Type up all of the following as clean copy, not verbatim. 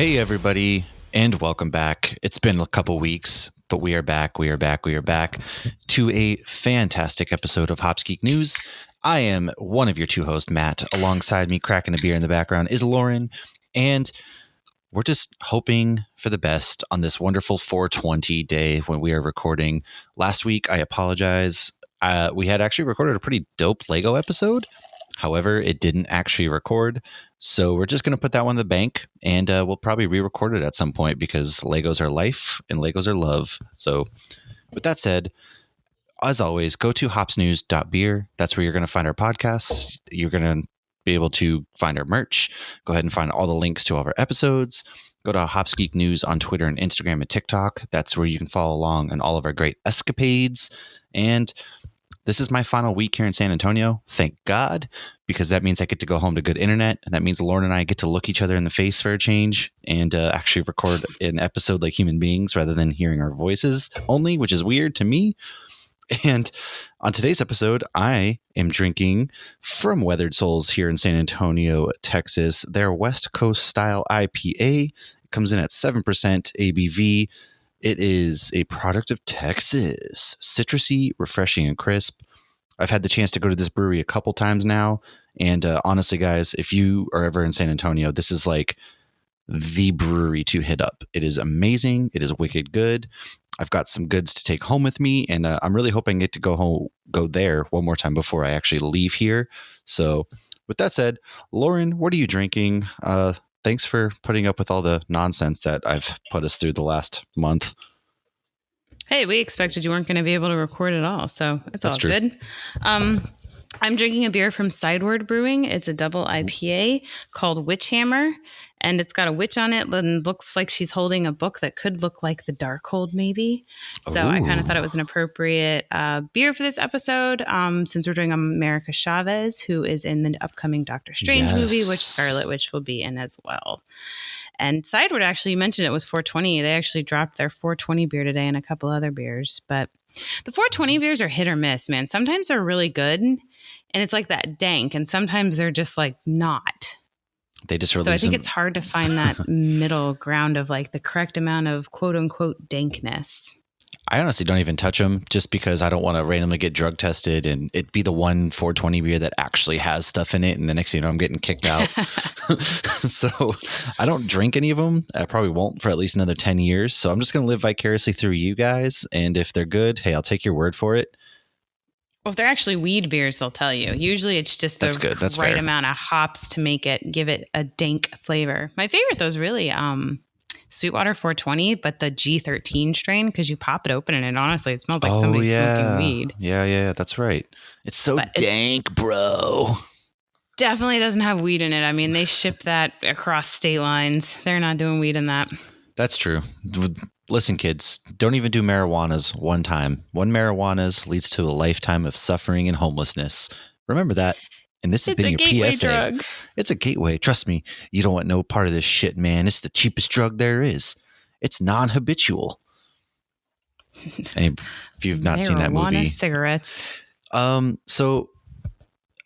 Hey, everybody, and welcome back. It's been a couple weeks, but we are back. We are back to a fantastic episode of Hops Geek News. I am one of your two hosts, Matt. Alongside me, cracking a beer in the background, is Lauren, and we're just hoping for the best on this wonderful 420 day when we are recording. Last week, I apologize. We had actually recorded a pretty dope Lego episode. However, it didn't actually record. So we're just going to put that one in the bank, and we'll probably re-record it at some point because Legos are life and Legos are love. So with that said, as always, go to hopsnews.beer. That's where you're going to find our podcasts. You're going to be able to find our merch. Go ahead and find all the links to all of our episodes. Go to Hops Geek News on Twitter and Instagram and TikTok. That's where you can follow along on all of our great escapades. And this is my final week here in San Antonio. Thank God, because that means I get to go home to good internet. And that means Lauren and I get to look each other in the face for a change and actually record an episode like human beings rather than hearing our voices only, which is weird to me. And on today's episode, I am drinking from Weathered Souls here in San Antonio, Texas. Their West Coast style IPA. It comes in at 7% ABV. It is a product of Texas. Citrusy, refreshing, and crisp. I've had the chance to go to this brewery a couple times now. And honestly, guys, if you are ever in San Antonio, this is like the brewery to hit up. It is amazing. It is wicked good. I've got some goods to take home with me. And I'm really hoping I get to go there one more time before I actually leave here. So with that said, Lauren, what are you drinking? Thanks for putting up with all the nonsense that I've put us through the last month. Hey, we expected you weren't going to be able to record at all, so it's all good. I'm drinking a beer from Sideward Brewing. It's a double IPA called Witch Hammer, and it's got a witch on it and looks like she's holding a book that could look like the Darkhold, maybe. So I kind of thought it was an appropriate beer for this episode, since we're doing America Chavez, who is in the upcoming Doctor Strange movie, which Scarlet Witch will be in as well. And Sideward actually mentioned it was 420. They actually dropped their 420 beer today and a couple other beers. But the 420 beers are hit or miss, man. Sometimes they're really good, and it's like that dank, and sometimes they're just like not. They just release So I think it's hard to find that middle ground of like the correct amount of quote unquote dankness. I honestly don't even touch them just because I don't want to randomly get drug tested and it be the one 420 beer that actually has stuff in it. And the next thing you know, I'm getting kicked out. So I don't drink any of them. I probably won't for at least another 10 years. So I'm just going to live vicariously through you guys. And if they're good, hey, I'll take your word for it. Well, if they're actually weed beers, they'll tell you. Usually it's just the right fair amount of hops to give it a dank flavor. My favorite, though, is really Sweetwater 420, but the G13 strain, because you pop it open and it smells like somebody smoking weed. Yeah, that's right. It's so dank, bro. Definitely doesn't have weed in it. I mean, they ship that across state lines. They're not doing weed in that. That's true. Listen, kids, don't even do marijuanas one time. One marijuanas leads to a lifetime of suffering and homelessness. Remember that. And this has been your PSA. Drug. It's a gateway. Trust me, you don't want no part of this shit, man. It's the cheapest drug there is. It's non-habitual. And if you've not seen that movie. Cigarettes. So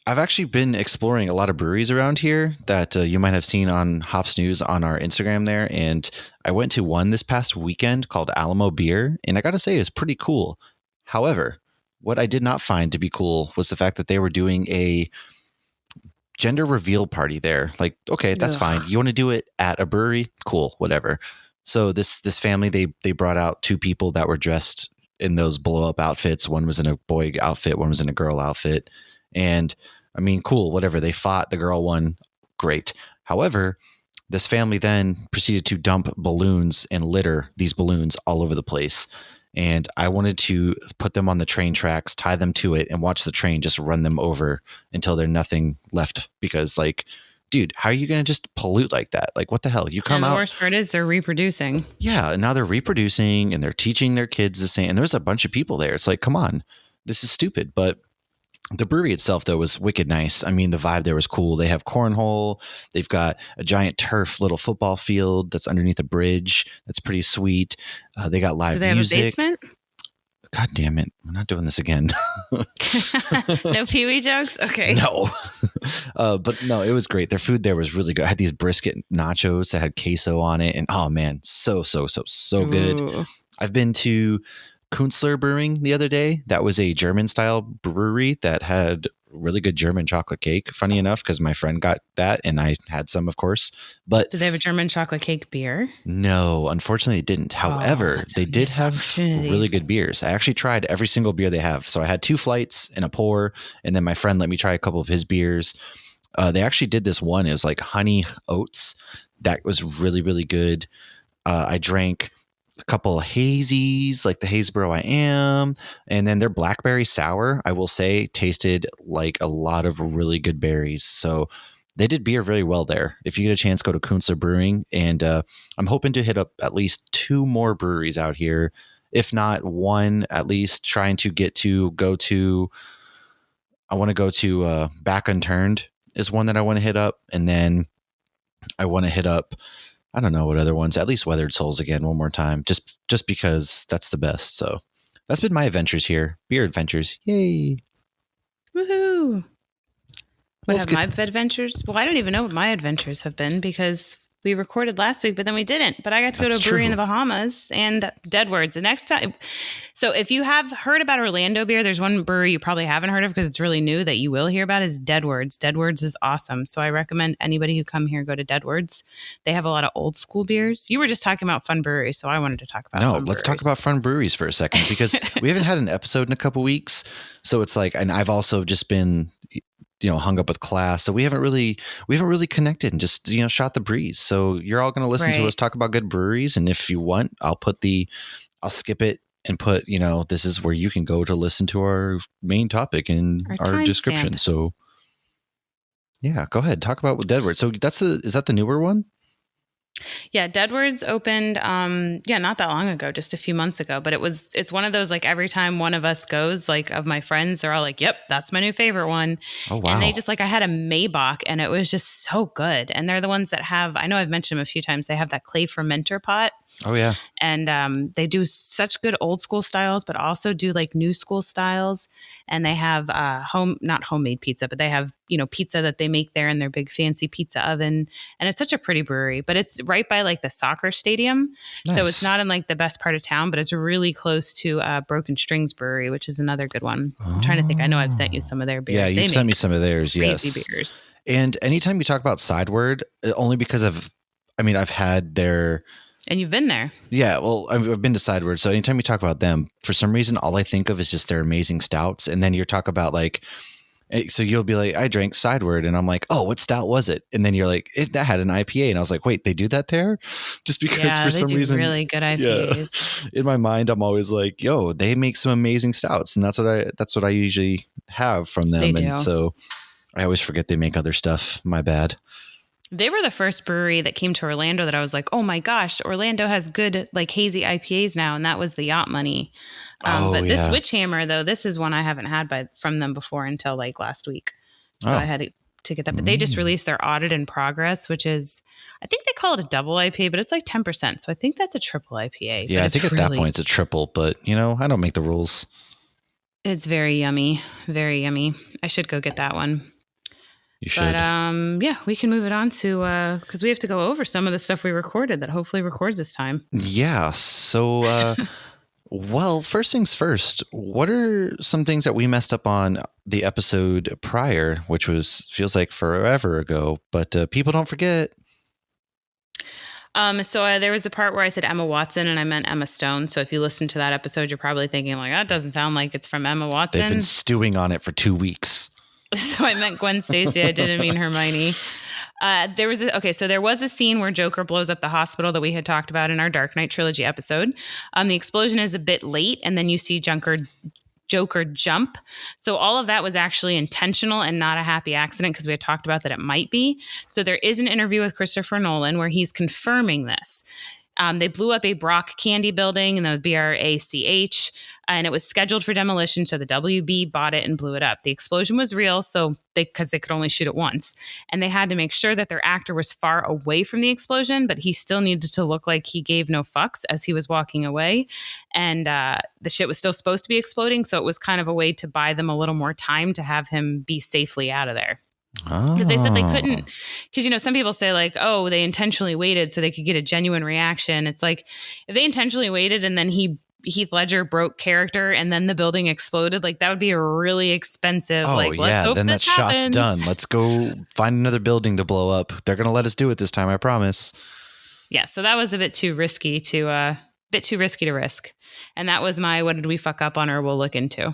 I've actually been exploring a lot of breweries around here that you might have seen on Hops News on our Instagram there. And I went to one this past weekend called Alamo Beer. And I got to say, it's pretty cool. However, what I did not find to be cool was the fact that they were doing a gender reveal party there. Like, okay, that's fine. You want to do it at a brewery? Cool, whatever. So this family, they brought out two people that were dressed in those blow up outfits. One was in a boy outfit, one was in a girl outfit. And I mean, cool, whatever. They fought, the girl won, great. However, this family then proceeded to dump balloons and litter these balloons all over the place. And I wanted to put them on the train tracks, tie them to it, and watch the train just run them over until there's nothing left. Because, like, dude, how are you going to just pollute like that? Like, what the hell? You come out. The worst part is they're reproducing. Yeah, and now they're reproducing, and they're teaching their kids the same. And there's a bunch of people there. It's like, come on, this is stupid. But the brewery itself, though, was wicked nice. I mean, the vibe there was cool. They have cornhole. They've got a giant turf little football field that's underneath a bridge. That's pretty sweet. They got live music. Do they have a basement? God damn it. We're not doing this again. No Pee-wee jokes? Okay. No. But no, it was great. Their food there was really good. I had these brisket nachos that had queso on it. And oh man, so good. Ooh. I've been to Kunstler Brewing the other day. That was a German style brewery that had really good German chocolate cake. Funny enough, because my friend got that and I had some, of course. But did they have a German chocolate cake beer? No, unfortunately, it didn't. However, they did have really good beers. I actually tried every single beer they have. So I had 2 flights and a pour, and then my friend let me try a couple of his beers. They actually did this one. It was like honey oats. That was really, really good. I drank a couple of hazies, like the Hazelboro I Am, and then their blackberry sour, I will say, tasted like a lot of really good berries. So they did beer very well there. If you get a chance, go to Kunstler Brewing, and I'm hoping to hit up at least 2 more breweries out here, if not 1 at least. Trying to I want to go to Back Unturned is one that I want to hit up, and then I want to hit up, I don't know what other ones, at least Weathered Souls again one more time, just because that's the best. So that's been my adventures here. Beer adventures. Yay. Woohoo. What have my adventures? Well, I don't even know what my adventures have been because we recorded last week, but then we didn't. But I got to go to a brewery in the Bahamas and Deadwoods. The next time. So if you have heard about Orlando beer, there's one brewery you probably haven't heard of because it's really new that you will hear about is Deadwoods. Deadwoods is awesome. So I recommend anybody who come here go to Deadwoods. They have a lot of old school beers. You were just talking about fun breweries, so I wanted to talk about fun breweries. Talk about fun breweries for a second because we haven't had an episode in a couple weeks. So it's like, and I've also just been hung up with class. So we haven't really connected and just, shot the breeze. So you're all going to listen to us talk about good breweries. And if you want, I'll skip it and put, this is where you can go to listen to our main topic in our description. So yeah, go ahead. Talk about Deadwood. So is that the newer one? Yeah, Deadwoods opened, not that long ago, just a few months ago. But it's one of those, like, every time one of us goes, like, of my friends, they're all like, yep, that's my new favorite one. Oh, wow. And they just, like, I had a Maybach and it was just so good. And they're the ones that have, I know I've mentioned them a few times, they have that clay fermenter pot. Oh, yeah. And they do such good old school styles, but also do like new school styles. And they have not homemade pizza, but they have, pizza that they make there in their big fancy pizza oven. And it's such a pretty brewery, but it's right by like the soccer stadium. Nice. So it's not in like the best part of town, but it's really close to Broken Strings Brewery, which is another good one. I'm trying to think. I know I've sent you some of their beers. Yeah, you've sent me some of theirs. Crazy yes. beers. And anytime you talk about Sideward, only because I've had their... And you've been there. Yeah, well, I've been to Sideward. So anytime you talk about them, for some reason, all I think of is just their amazing stouts. And then you talk about like, so you'll be like, I drank Sideward. And I'm like, oh, what stout was it? And then you're like, that had an IPA. And I was like, wait, they do that there? Just because for some reason. Really good IPAs. Yeah. In my mind, I'm always like, yo, they make some amazing stouts. And that's what I usually have from them. And so I always forget they make other stuff. My bad. They were the first brewery that came to Orlando that I was like, oh my gosh, Orlando has good like hazy IPAs now. And that was the Yacht Money. This Witch Hammer, though, this is one I haven't had from them before until like last week. So I had to get that. But they just released their Audit in Progress, which is, I think they call it a double IPA, but it's like 10%. So I think that's a triple IPA. Yeah, I think at that point it's a triple, but I don't make the rules. It's very yummy. Very yummy. I should go get that one. You should. But we can move it on to because we have to go over some of the stuff we recorded that hopefully records this time. Yeah. So, well, first things first. What are some things that we messed up on the episode prior, which feels like forever ago, but people don't forget. So there was a part where I said Emma Watson and I meant Emma Stone. So if you listen to that episode, you're probably thinking like, that doesn't sound like it's from Emma Watson. They've been stewing on it for 2 weeks. So I meant Gwen Stacy. I didn't mean Hermione. There was a scene where Joker blows up the hospital that we had talked about in our Dark Knight trilogy episode. The explosion is a bit late, and then you see Joker jump. So all of that was actually intentional and not a happy accident because we had talked about that it might be. So there is an interview with Christopher Nolan where he's confirming this. They blew up a Brock candy building, and that was BRACH, and it was scheduled for demolition. So the WB bought it and blew it up. The explosion was real, because they could only shoot it once, and they had to make sure that their actor was far away from the explosion, but he still needed to look like he gave no fucks as he was walking away. And the shit was still supposed to be exploding, so it was kind of a way to buy them a little more time to have him be safely out of there. Because they said they couldn't, because, some people say like, oh, they intentionally waited so they could get a genuine reaction. It's like, if they intentionally waited and then Heath Ledger broke character and then the building exploded, like that would be a really expensive, let's hope then this that happens. Shot's done. Let's go find another building to blow up. They're going to let us do it this time, I promise. Yeah, so that was a bit too risky to risk. And that was my, what did we fuck up on, or we'll look into.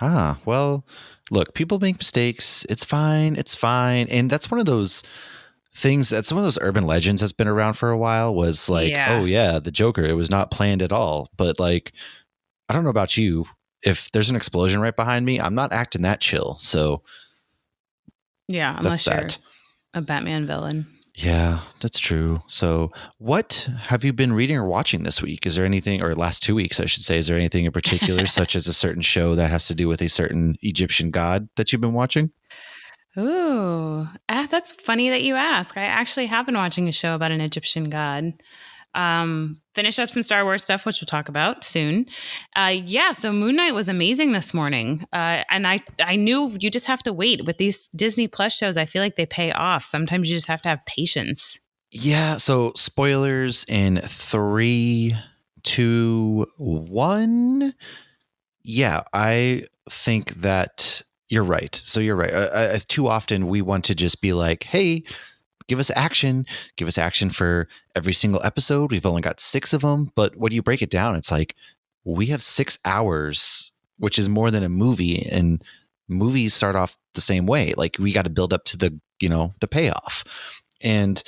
Well, look, people make mistakes. It's fine. And that's one of those things, that's one of those urban legends that's been around for a while, was like, oh yeah, the Joker, it was not planned at all. But like, I don't know about you. If there's an explosion right behind me, I'm not acting that chill. So yeah, unless you're a Batman villain. Yeah, that's true. So what have you been reading or watching this week? Is there anything, or last 2 weeks, I should say, is there anything in particular, such as a certain show that has to do with a certain Egyptian god that you've been watching? Ooh, that's funny that you ask. I actually have been watching a show about an Egyptian god. Finished up some Star Wars stuff, which we'll talk about soon. So Moon Knight was amazing this morning. And I knew you just have to wait. With these Disney Plus shows, I feel like they pay off. Sometimes you just have to have patience. Yeah, so spoilers in 3, 2, 1. Yeah, I think that you're right. So you're right. Too often we want to just be like, hey, give us action for every single episode. We've only got 6 of them, but when you break it down, it's like we have 6 hours, which is more than a movie, and movies start off the same way. Like we got to build up to the payoff. And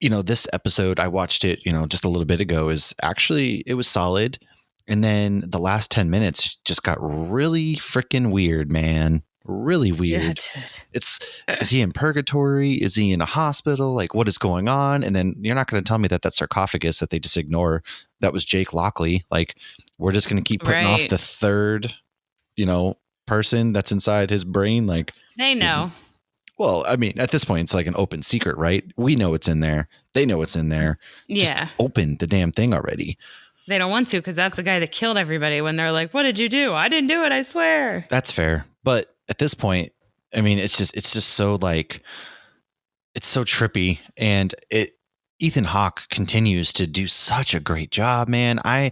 this episode, I watched it, just a little bit ago, it was solid. And then the last 10 minutes just got really freaking weird, man. Really weird. Yeah, is he in purgatory? Is he in a hospital? Like, what is going on? And then you're not going to tell me that sarcophagus that they just ignore, that was Jake Lockley. Like, we're just going to keep putting off the third, person that's inside his brain. Like, they know. Well, I mean, at this point, it's like an open secret, right? We know it's in there. They know it's in there. Yeah. Just open the damn thing already. They don't want to, because that's the guy that killed everybody. When they're like, what did you do? I didn't do it, I swear. That's fair. But at this point, I mean, it's just so like, it's so trippy, and Ethan Hawke continues to do such a great job, man. I'm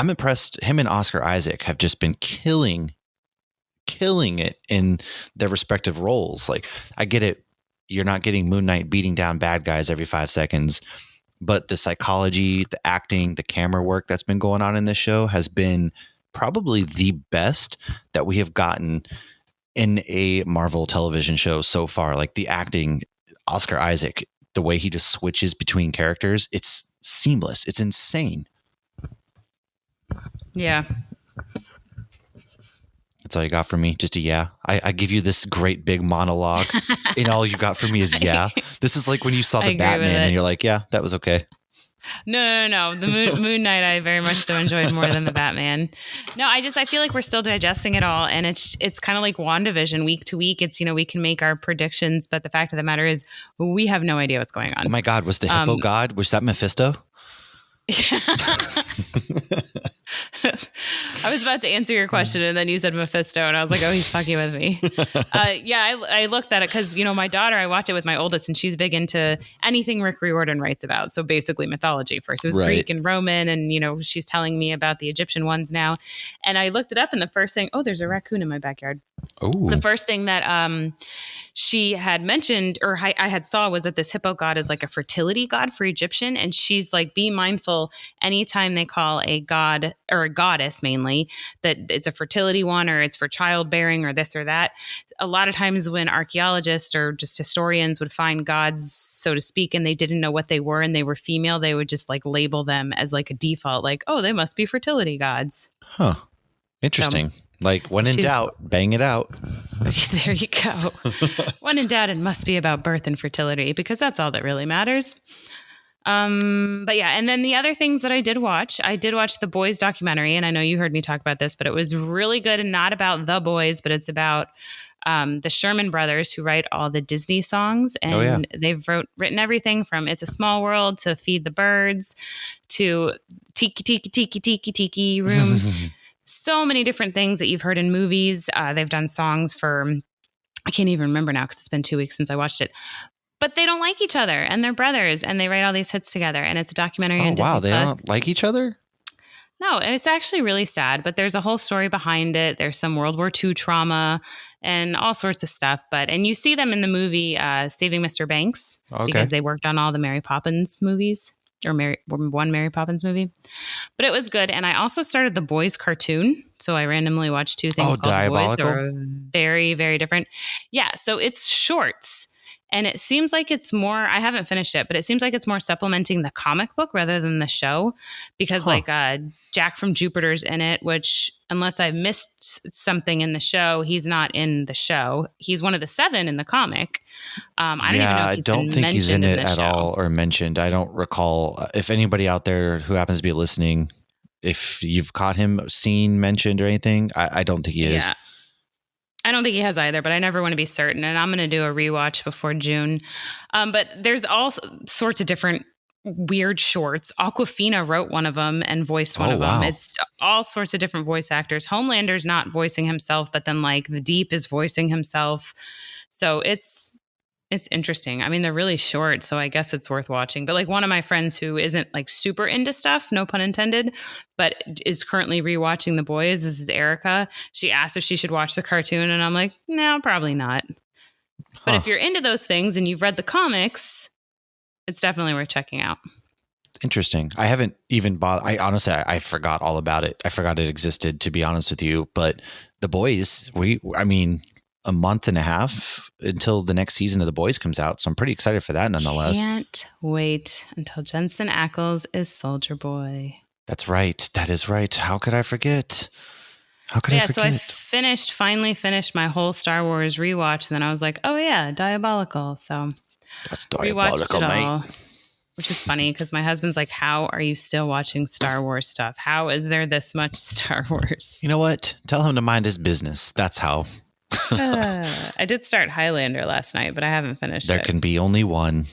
impressed. Him and Oscar Isaac have just been killing it in their respective roles. Like, I get it. You're not getting Moon Knight beating down bad guys every 5 seconds, but the psychology, the acting, the camera work that's been going on in this show has been probably the best that we have gotten in a Marvel television show so far. Like the acting, Oscar Isaac, the way he just switches between characters, it's seamless. It's insane. Yeah. That's all you got from me? Just a yeah? I give you this great big monologue and all you got from me is yeah? This is like when you saw the Batman and you're like, yeah, that was okay. No. The Moon Knight I very much so enjoyed more than the Batman. No, I feel like we're still digesting it all, and it's kind of like WandaVision. Week to week, it's we can make our predictions, but the fact of the matter is we have no idea what's going on. Oh my God, was the hippo god? Was that Mephisto? I was about to answer your question, and then you said Mephisto, and I was like, oh, he's fucking with me. I looked at it because, my daughter, I watch it with my oldest, and she's big into anything Rick Riordan writes about. So basically mythology. First it was Greek and Roman, and, she's telling me about the Egyptian ones now. And I looked it up, and the first thing, there's a raccoon in my backyard. Ooh. The first thing that she had mentioned, or I had saw, was that this hippo god is like a fertility god for Egyptian. And she's like, be mindful anytime they call a god or a goddess mainly that it's a fertility one, or it's for childbearing, or this or that. A lot of times when archaeologists or just historians would find gods, so to speak, and they didn't know what they were and they were female, they would just like label them as like a default, like, oh, they must be fertility gods. Huh. Interesting. Like, when in doubt, bang it out. There you go. When in doubt, it must be about birth and fertility, because that's all that really matters. But yeah, and then the other things that I did watch The Boys documentary, and I know you heard me talk about this, but it was really good and not about the boys, but it's about the Sherman brothers who write all the Disney songs, and they've written everything from It's a Small World to Feed the Birds to Tiki Tiki Tiki Tiki Tiki Room. So many different things that you've heard in movies. They've done songs for, I can't even remember now because it's been 2 weeks since I watched it. But they don't like each other, and they're brothers, and they write all these hits together. And it's a documentary on Disney+. Oh, wow. They don't like each other? No, it's actually really sad, but there's a whole story behind it. There's some World War II trauma and all sorts of stuff. And you see them in the movie Saving Mr. Banks because they worked on all the Mary Poppins movies, or one Mary Poppins movie. But it was good. And I also started the Boys cartoon. So I randomly watched two things called Diabolical? The Boys that were very, very different. Yeah, so it's shorts. And it seems like it's more, I haven't finished it, but it seems like it's more supplementing the comic book rather than the show. Because Jack from Jupiter's in it, which unless I've missed something in the show, he's not in the show. He's one of the 7 in the comic. I don't even know if he's don't think he's in it at all or mentioned. I don't recall. If anybody out there who happens to be listening, if you've caught him seen, mentioned or anything, I don't think he is. Yeah. I don't think he has either, but I never want to be certain. And I'm going to do a rewatch before June. But there's all sorts of different weird shorts. Awkwafina wrote one of them and voiced one of them. It's all sorts of different voice actors. Homelander's not voicing himself, but then like The Deep is voicing himself. So it's interesting. I mean, they're really short, so I guess it's worth watching. But like one of my friends who isn't like super into stuff, no pun intended, but is currently rewatching The Boys, this is Erica. She asked if she should watch the cartoon, and I'm like, no, probably not. But if you're into those things and you've read the comics, it's definitely worth checking out. Interesting. I haven't even bothered. I forgot all about it. I forgot it existed, to be honest with you. But The Boys, a month and a half until the next season of The Boys comes out. So I'm pretty excited for that nonetheless. Can't wait until Jensen Ackles is Soldier Boy. That's right. That is right. How could I forget? I forget? So I finally finished my whole Star Wars rewatch. And then I was like, oh yeah, Diabolical. So that's Diabolical, mate. Which is funny because my husband's like, how are you still watching Star Wars stuff? How is there this much Star Wars? You know what? Tell him to mind his business. That's how. I did start Highlander last night, but I haven't finished it. There can be only one,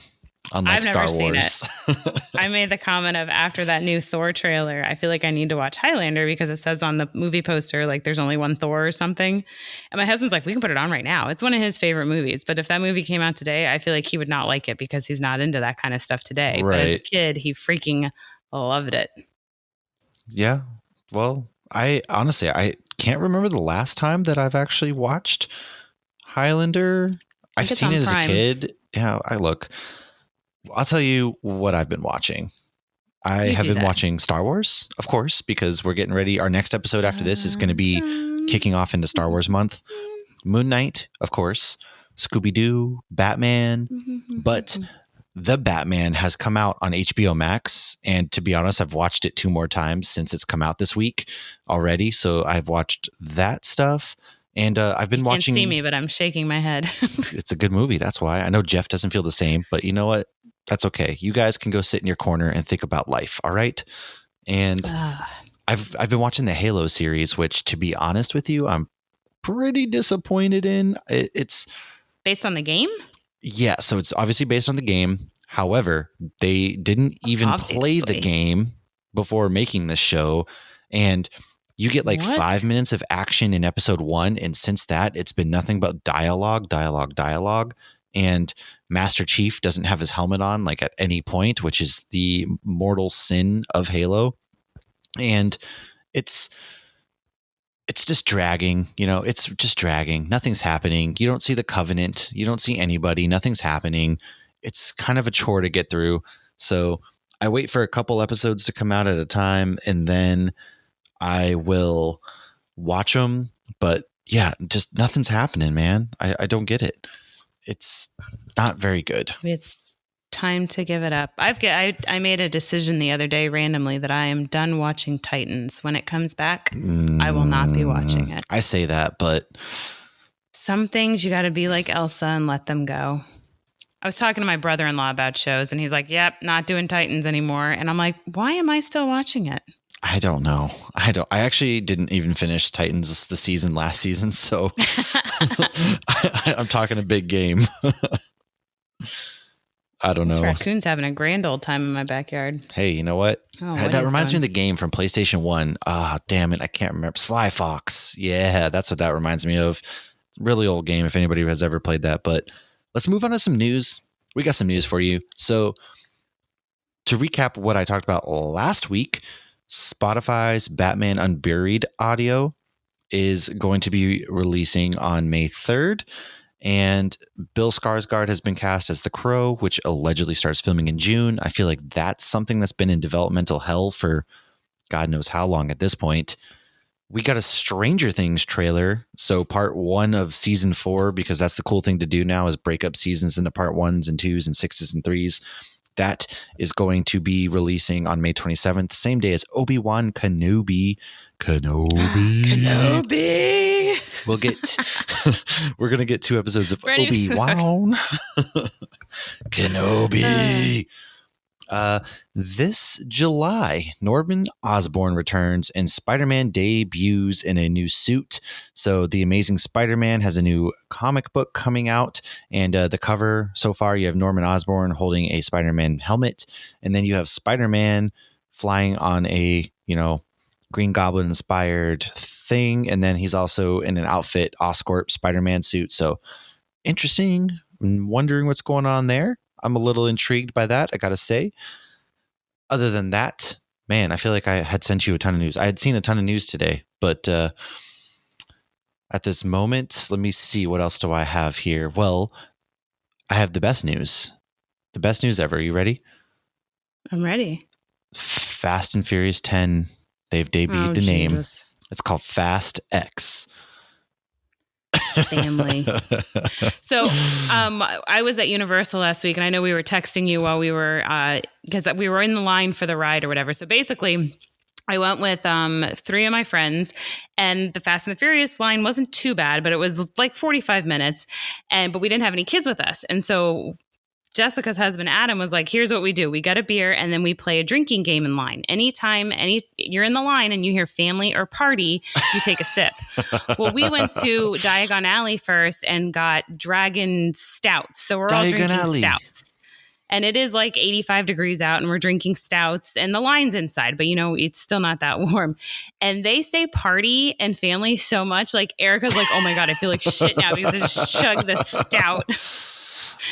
unlike Star Wars. I've never seen it. I made the comment of after that new Thor trailer, I feel like I need to watch Highlander because it says on the movie poster, like there's only one Thor or something. And my husband's like, we can put it on right now. It's one of his favorite movies. But if that movie came out today, I feel like he would not like it because he's not into that kind of stuff today. Right. But as a kid, he freaking loved it. Yeah. Well, I can't remember the last time that I've actually watched Highlander. I've seen it as a kid. Yeah, I'll tell you what I've been watching. I have been watching Star Wars, of course, because we're getting ready. Our next episode after this is going to be kicking off into Star Wars month. Moon Knight, of course, Scooby-Doo, Batman, but The Batman has come out on HBO Max, and to be honest, I've watched it 2 more times since it's come out this week already. So I've watched that stuff, and I've been watching. You can't see me, but I'm shaking my head. It's a good movie. That's why. I know Jeff doesn't feel the same, but you know what? That's okay. You guys can go sit in your corner and think about life. All right. And I've been watching the Halo series, which, to be honest with you, I'm pretty disappointed in. It's based on the game. Yeah, so it's obviously based on the game. However, they didn't even play the game before making this show. And you get like 5 minutes of action in episode 1. And since that, it's been nothing but dialogue. And Master Chief doesn't have his helmet on like at any point, which is the mortal sin of Halo. And it's just dragging, it's just dragging. Nothing's happening. You don't see the Covenant. You don't see anybody. Nothing's happening. It's kind of a chore to get through. So I wait for a couple episodes to come out at a time, and then I will watch them. But yeah, just nothing's happening, man. I don't get it. It's not very good. It's time to give it up. I made a decision the other day randomly that I am done watching Titans. When it comes back, I will not be watching it. I say that, but some things you got to be like Elsa and let them go. I was talking to my brother-in-law about shows, and he's like, "Yep, not doing Titans anymore." And I'm like, "Why am I still watching it?" I don't know. I actually didn't even finish Titans the season last season, so I'm talking a big game. I don't know. This raccoon's having a grand old time in my backyard. Hey, you know what? That reminds me of the game from PlayStation 1. Ah, damn it. I can't remember. Sly Fox. Yeah, that's what that reminds me of. It's a really old game if anybody has ever played that. But let's move on to some news. We got some news for you. So to recap what I talked about last week, Spotify's Batman Unburied audio is going to be releasing on May 3rd. And Bill Skarsgård has been cast as the Crow, which allegedly starts filming in June. I feel like that's something that's been in developmental hell for God knows how long at this point. We got a Stranger Things trailer. So part 1 of season 4, because that's the cool thing to do now, is break up seasons into part 1s and 2s and 6s and 3s. That is going to be releasing on May 27th, same day as Obi-Wan Kenobi. We'll get, we're going to get 2 episodes of Obi-Wan Kenobi. This July, Norman Osborn returns and Spider-Man debuts in a new suit. So The Amazing Spider-Man has a new comic book coming out, and the cover so far, you have Norman Osborn holding a Spider-Man helmet, and then you have Spider-Man flying on a, Green Goblin inspired thing, and then he's also in an outfit Oscorp Spider-Man suit. So interesting. I'm wondering what's going on there. I'm a little intrigued by that, I gotta say. Other than that, man, I feel like I had sent you a ton of news. I had seen a ton of news today, but at this moment, let me see, what else do I have here? Well, I have the best news. The best news ever. You ready? I'm ready. Fast and Furious 10. They've debuted the name. It's called Fast X. Family. So I was at Universal last week, and I know we were texting you while we were, because we were in the line for the ride or whatever. So basically, I went with 3 of my friends, and the Fast and the Furious line wasn't too bad, but it was like 45 minutes, but we didn't have any kids with us. And so Jessica's husband, Adam, was like, here's what we do. We get a beer and then we play a drinking game in line. Anytime you're in the line and you hear family or party, you take a sip. Well, we went to Diagon Alley first and got Dragon Stouts. So we're all drinking stouts. And it is like 85 degrees out and we're drinking stouts and the line's inside, but it's still not that warm. And they say party and family so much. Like Erica's like, oh my God, I feel like shit now because I just chugged this stout.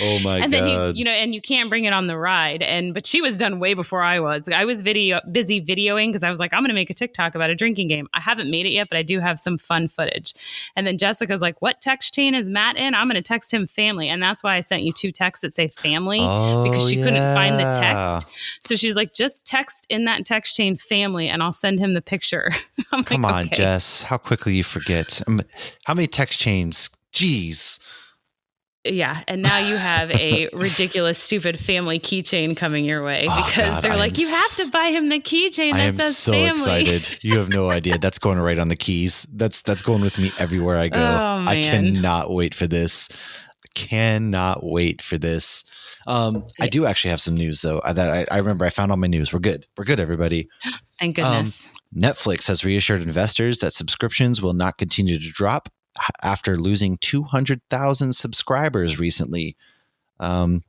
Oh my God. And then and you can't bring it on the ride. But she was done way before I was. I was busy videoing because I was like, I'm going to make a TikTok about a drinking game. I haven't made it yet, but I do have some fun footage. And then Jessica's like, what text chain is Matt in? I'm going to text him family. And that's why I sent you 2 texts that say family because she couldn't find the text. So she's like, just text in that text chain family and I'll send him the picture. Come on, okay. Jess, how quickly you forget. How many text chains? Jeez. Yeah. And now you have a ridiculous, stupid family keychain coming your way because they're like, you have to buy him the keychain that says family. I am so excited. You have no idea. That's going right on the keys. That's going with me everywhere I go. Oh, man. I cannot wait for this. I do actually have some news though. That I remember I found all my news. We're good. We're good, everybody. Thank goodness. Netflix has reassured investors that subscriptions will not continue to drop after losing 200,000 subscribers recently. I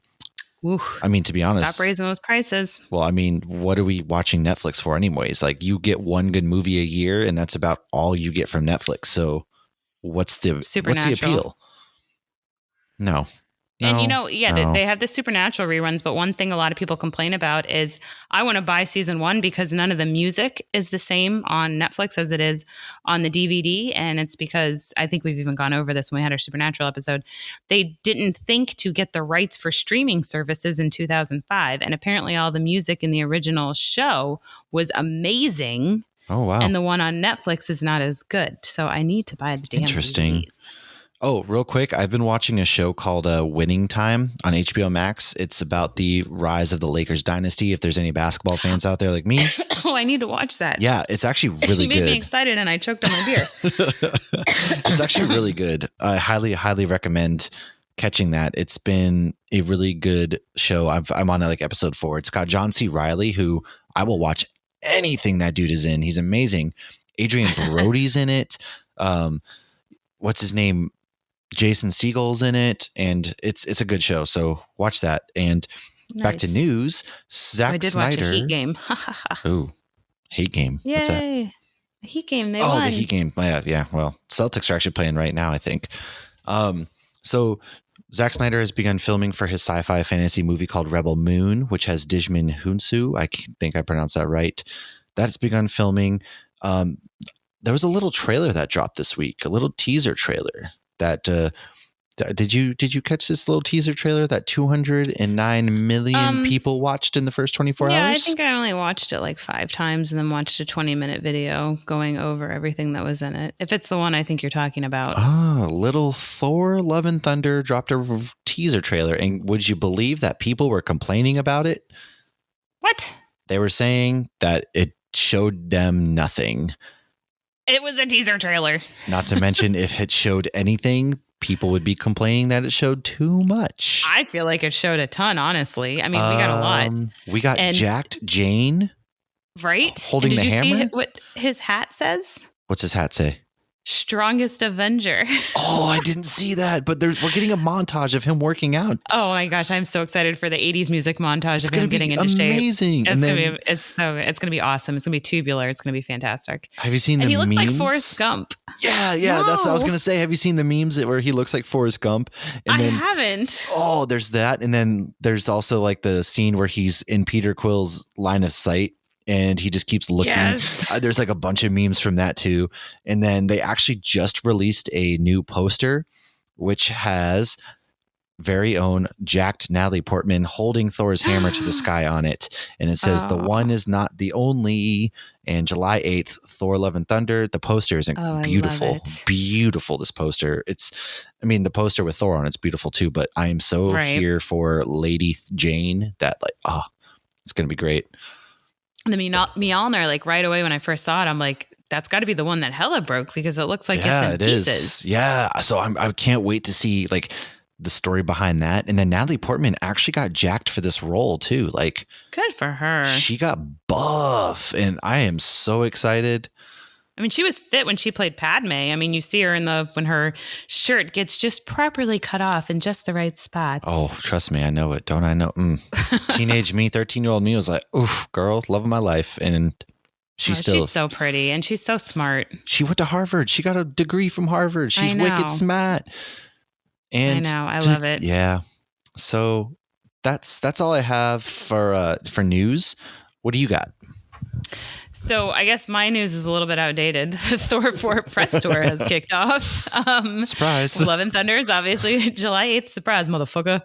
mean, to be honest, stop raising those prices. Well, I mean, what are we watching Netflix for anyways? Like, you get one good movie a year and that's about all you get from Netflix. So what's the appeal? No. And they have the Supernatural reruns, but one thing a lot of people complain about is I want to buy season 1 because none of the music is the same on Netflix as it is on the DVD. And it's because, I think we've even gone over this when we had our Supernatural episode, they didn't think to get the rights for streaming services in 2005. And apparently all the music in the original show was amazing. Oh, wow. And the one on Netflix is not as good. So I need to buy the damn DVDs. Oh, real quick, I've been watching a show called Winning Time on HBO Max. It's about the rise of the Lakers dynasty, if there's any basketball fans out there like me. Oh, I need to watch that. Yeah, it's actually really good. You made me excited and I choked on my beer. It's actually really good. I highly, highly recommend catching that. It's been a really good show. I'm on like episode 4. It's got John C. Reilly, who I will watch anything that dude is in. He's amazing. Adrian Brody's in it. What's his name? Jason Segel's in it, and it's a good show. So watch that. And back to news. Zack Snyder. Watch a Heat game. Ooh, Heat game. Yay. What's that? The Heat game. They won. The Heat game. Yeah. Well, Celtics are actually playing right now, I think. So Zack Snyder has begun filming for his sci-fi fantasy movie called Rebel Moon, which has Djimon Hounsou. I think I pronounced that right. That's begun filming. There was a little trailer that dropped this week, a little teaser trailer that did you catch this little teaser trailer that 209 million people watched in the first 24 hours? Yeah, I think I only watched it like 5 times and then watched a 20-minute video going over everything that was in it. If it's the one I think you're talking about. Oh, little Thor Love and Thunder dropped a teaser trailer, and would you believe that people were complaining about it? What? They were saying that it showed them nothing. It was a teaser trailer. Not to mention, if it showed anything, people would be complaining that it showed too much. I feel like it showed a ton, honestly. I mean, we got a lot. We got Jacked Jane. Right? Holding the hammer. Did you see what his hat says? What's his hat say? Strongest Avenger. Oh, I didn't see that, but we're getting a montage of him working out. Oh my gosh, I'm so excited for the 80s music montage of him getting into shape. Amazing. It's gonna be awesome. It's gonna be tubular. It's gonna be fantastic. Have you seen the memes? He looks like Forrest Gump. Yeah, no. That's what I was gonna say. Have you seen the memes where he looks like Forrest Gump? I haven't. Oh, there's that, and then there's also like the scene where he's in Peter Quill's line of sight. And he just keeps looking. Yes. There's like a bunch of memes from that too. And then they actually just released a new poster, which has very own jacked Natalie Portman holding Thor's hammer to the sky on it. And it says, "The one is not the only." And July 8th, Thor Love and Thunder. The poster is beautiful. Beautiful, this poster. The poster with Thor on it's beautiful too. But I am so here for Lady Jane that it's going to be great. The Mjolnir, like right away when I first saw it, I'm like, that's got to be the one that Hela broke because it looks like it's in pieces. Yeah. So I can't wait to see like the story behind that. And then Natalie Portman actually got jacked for this role too. Like, good for her. She got buff, and I am so excited. I mean, she was fit when she played Padme. I mean, you see her when her shirt gets just properly cut off in just the right spots. Oh, trust me, I know it. Don't I know? Teenage me, 13-year-old me was like, oof, girl, love of my life. And she's so pretty and she's so smart. She went to Harvard. She got a degree from Harvard. She's wicked smart. And I know. I love it. Yeah. So that's all I have for news. What do you got? So I guess my news is a little bit outdated. The Thor 4 press tour has kicked off. Surprise. Love and Thunder is obviously July 8th. Surprise, motherfucker.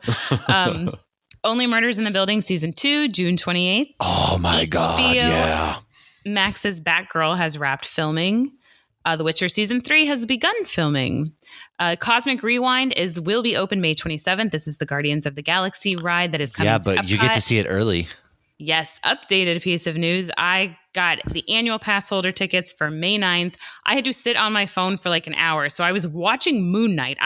Only Murders in the Building Season 2, June 28th. Oh my God, yeah. Max's Batgirl has wrapped filming. The Witcher Season 3 has begun filming. Cosmic Rewind will be open May 27th. This is the Guardians of the Galaxy ride that is coming to but you get to see it early. Yes, updated piece of news. I got the annual pass holder tickets for May 9th. I had to sit on my phone for like an hour. So I was watching Moon Knight.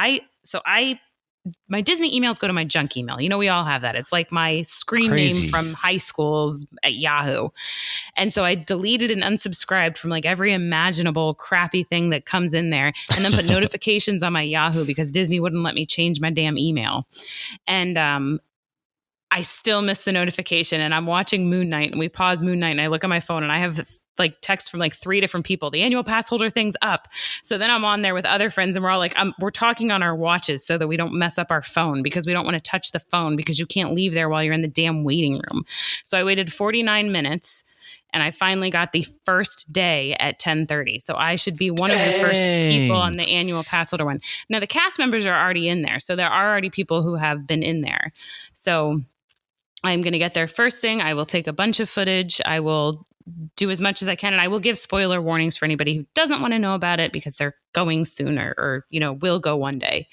My Disney emails go to my junk email. You know, we all have that. It's like my screen name from high schools at Yahoo. And so I deleted and unsubscribed from like every imaginable crappy thing that comes in there and then put notifications on my Yahoo because Disney wouldn't let me change my damn email. And, I still missed the notification and I'm watching Moon Knight and we pause Moon Knight and I look at my phone and I have like text from like 3 different people. The annual pass holder thing's up. So then I'm on there with other friends and we're all like, we're talking on our watches so that we don't mess up our phone because we don't want to touch the phone because you can't leave there while you're in the damn waiting room. So I waited 49 minutes and I finally got the first day at 10:30. So I should be one of the first people on the annual pass holder one. Now the cast members are already in there. So there are already people who have been in there. So I'm going to get there first thing. I will take a bunch of footage. I will do as much as I can. And I will give spoiler warnings for anybody who doesn't want to know about it because they're going soon or will go one day.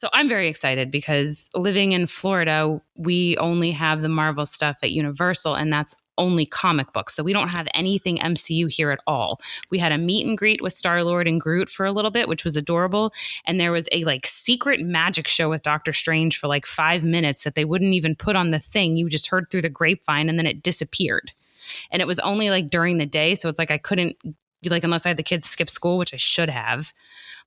So I'm very excited because living in Florida, we only have the Marvel stuff at Universal, and that's only comic books. So we don't have anything MCU here at all. We had a meet and greet with Star-Lord and Groot for a little bit, which was adorable. And there was a like secret magic show with Doctor Strange for like 5 minutes that they wouldn't even put on the thing. You just heard through the grapevine and then it disappeared. And it was only like during the day. So it's like I couldn't, like, unless I had the kids skip school, which I should have,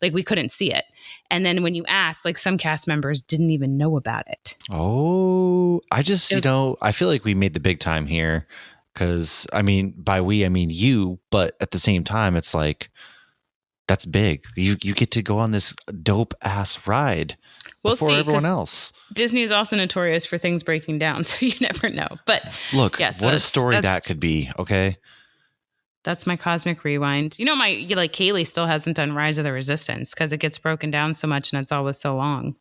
like we couldn't see it. And then when you asked, like some cast members didn't even know about it. Oh, I feel like we made the big time here because I mean, by we, I mean you, but at the same time, it's like, that's big. You get to go on this dope ass ride before everyone else. Disney is also notorious for things breaking down. So you never know, but look, yes, what a story that could be. Okay. That's my cosmic rewind. You know, Kaylee still hasn't done Rise of the Resistance because it gets broken down so much and it's always so long.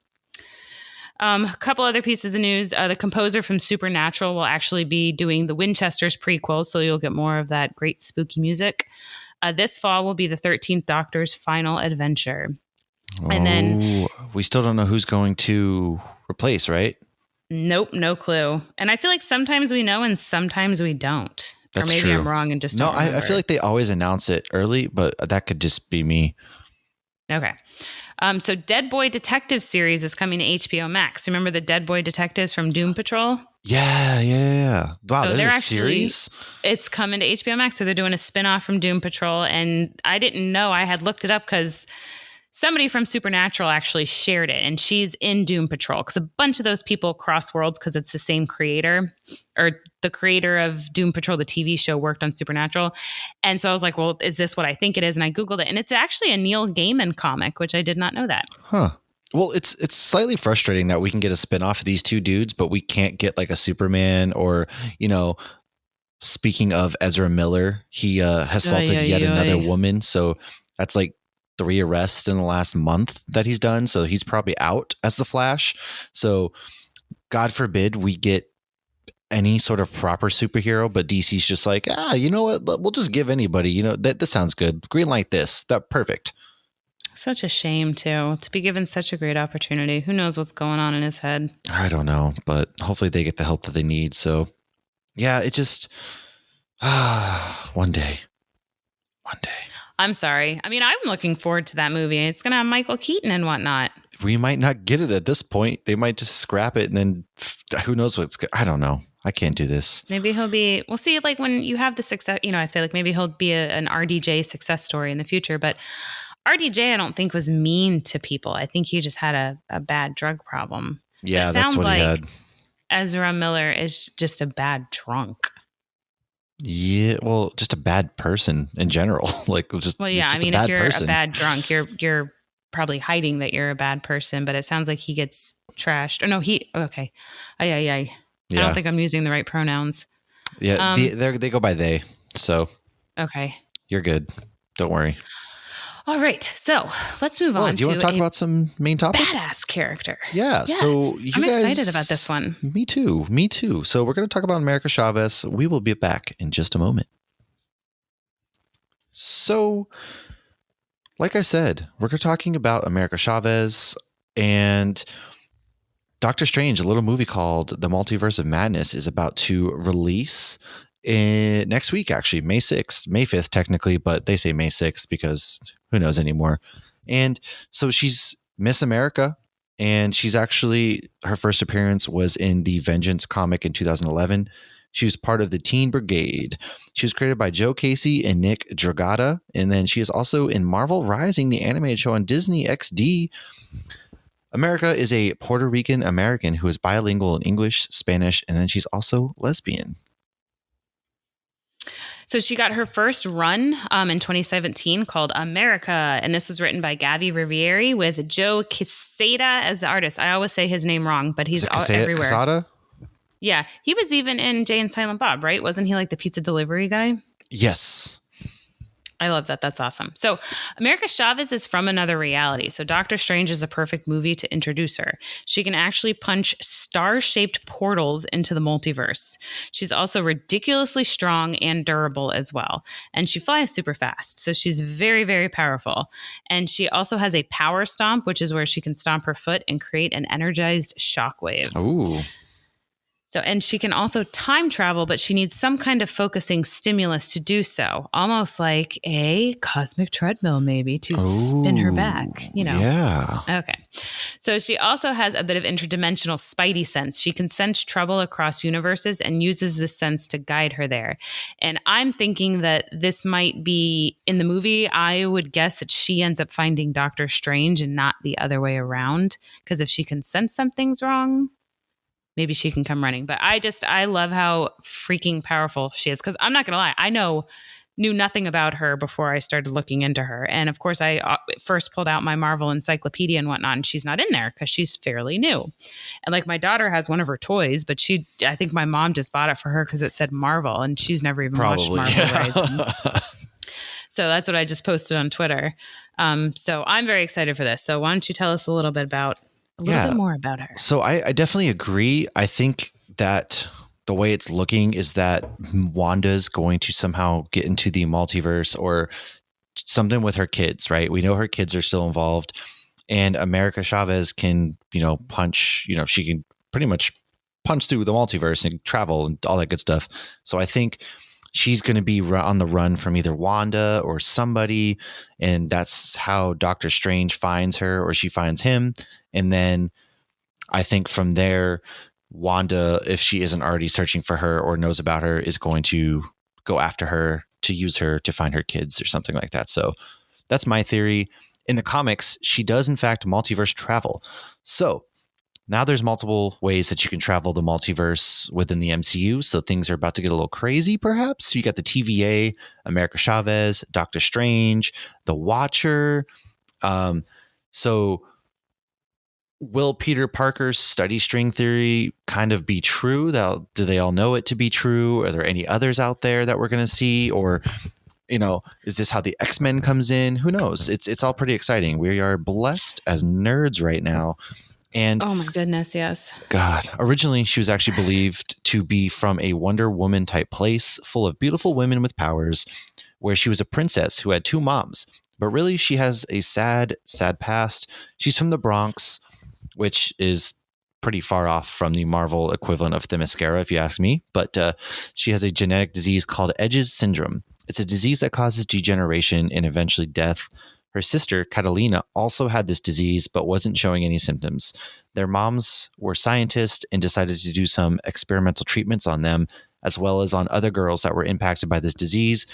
A couple other pieces of news. The composer from Supernatural will actually be doing the Winchesters prequel, so you'll get more of that great spooky music. This fall will be the 13th Doctor's final adventure. And then we still don't know who's going to replace, right? Nope, no clue. And I feel like sometimes we know and sometimes we don't. That's or maybe true. I'm wrong and just no. Don't remember. I feel like they always announce it early, but that could just be me. Okay. So Dead Boy Detective series is coming to HBO Max. Remember the Dead Boy Detectives from Doom Patrol? Yeah. Wow, so there's a series? It's coming to HBO Max. So they're doing a spinoff from Doom Patrol. And I didn't know. I had looked it up because somebody from Supernatural actually shared it, and she's in Doom Patrol because a bunch of those people cross worlds because it's the same creator, or the creator of Doom Patrol, the TV show, worked on Supernatural. And so I was like, well, is this what I think it is? And I Googled it, and it's actually a Neil Gaiman comic, which I did not know that. Huh. Well, it's slightly frustrating that we can get a spinoff of these two dudes, but we can't get like a Superman or, speaking of Ezra Miller, he assaulted yet another woman. So that's like 3 arrests in the last month that he's done. So he's probably out as the Flash. So God forbid we get any sort of proper superhero, but DC's just like, you know what? We'll just give anybody, that this sounds good. Green light this. That perfect. Such a shame too, to be given such a great opportunity. Who knows what's going on in his head? I don't know, but hopefully they get the help that they need. So yeah, it just, one day. I'm sorry. I mean, I'm looking forward to that movie. It's going to have Michael Keaton and whatnot. We might not get it at this point. They might just scrap it and then who knows I don't know. I can't do this. Maybe he'll be, we'll see, like when you have the success, I say like maybe he'll be an RDJ success story in the future, but RDJ I don't think was mean to people. I think he just had a bad drug problem. Yeah, that's what he had. Ezra Miller is just a bad drunk. Yeah, well, just a bad person in general. Just I mean, if you're a bad drunk, you're probably hiding that you're a bad person. But it sounds like he gets trashed. Oh no, okay. I don't think I'm using the right pronouns. Yeah, they go by they. So okay, you're good. Don't worry. All right, so let's move on. Do you want to talk about some main topic? Badass character. Yeah, yes. So I'm excited about this one. Me too. So we're going to talk about America Chavez. We will be back in just a moment. So, like I said, we're talking about America Chavez and Doctor Strange, a little movie called The Multiverse of Madness, is about to release next week, actually, May 6th, May 5th, technically, but they say May 6th because who knows anymore. And so she's Miss America, and she's actually, her first appearance was in the Vengeance comic in 2011. She was part of the Teen Brigade. She was created by Joe Casey and Nick Dragotta. And then she is also in Marvel Rising, the animated show on Disney XD. America is a Puerto Rican American who is bilingual in English, Spanish, and then she's also lesbian. So she got her first run in 2017 called America, and this was written by Gavi Riviere with Joe Quesada as the artist. I always say his name wrong, but he's everywhere. Quesada? Yeah, he was even in Jay and Silent Bob, right? Wasn't he like the pizza delivery guy? Yes. I love that. That's awesome. So America Chavez is from another reality. So Doctor Strange is a perfect movie to introduce her. She can actually punch star-shaped portals into the multiverse. She's also ridiculously strong and durable as well. And she flies super fast. So she's very, very powerful. And she also has a power stomp, which is where she can stomp her foot and create an energized shockwave. Ooh. So, and she can also time travel, but she needs some kind of focusing stimulus to do so, almost like a cosmic treadmill, maybe, to spin her back, Yeah. Okay. So she also has a bit of interdimensional spidey sense. She can sense trouble across universes and uses this sense to guide her there. And I'm thinking that this might be in the movie. I would guess that she ends up finding Doctor Strange and not the other way around. Because if she can sense something's wrong, maybe she can come running. But I love how freaking powerful she is. Because I'm not going to lie, I knew nothing about her before I started looking into her. And of course, I first pulled out my Marvel encyclopedia and whatnot, and she's not in there because she's fairly new. And like my daughter has one of her toys, but I think my mom just bought it for her because it said Marvel, and she's never even watched Marvel Rising. So that's what I just posted on Twitter. So I'm very excited for this. So why don't you tell us a little bit more about her? So I definitely agree. I think that the way it's looking is that Wanda's going to somehow get into the multiverse or something with her kids, right? We know her kids are still involved, and America Chavez can, punch, she can pretty much punch through the multiverse and travel and all that good stuff. So I think she's going to be on the run from either Wanda or somebody, and that's how Doctor Strange finds her, or she finds him. And then I think from there, Wanda, if she isn't already searching for her or knows about her, is going to go after her to use her to find her kids or something like that. So that's my theory. In the comics, she does in fact multiverse travel. So now there's multiple ways that you can travel the multiverse within the MCU. So things are about to get a little crazy, perhaps. You got the TVA, America Chavez, Doctor Strange, the Watcher. So will Peter Parker's study string theory kind of be true? Do they all know it to be true? Are there any others out there that we're going to see? Or, is this how the X-Men comes in? Who knows? It's all pretty exciting. We are blessed as nerds right now. And oh my goodness, yes. God, originally she was actually believed to be from a Wonder Woman type place full of beautiful women with powers, where she was a princess who had two moms. But really, she has a sad, sad past. She's from the Bronx, which is pretty far off from the Marvel equivalent of Themyscira, if you ask me. But she has a genetic disease called Edge's syndrome. It's a disease that causes degeneration and eventually death. Her sister, Catalina, also had this disease, but wasn't showing any symptoms. Their moms were scientists and decided to do some experimental treatments on them, as well as on other girls that were impacted by this disease.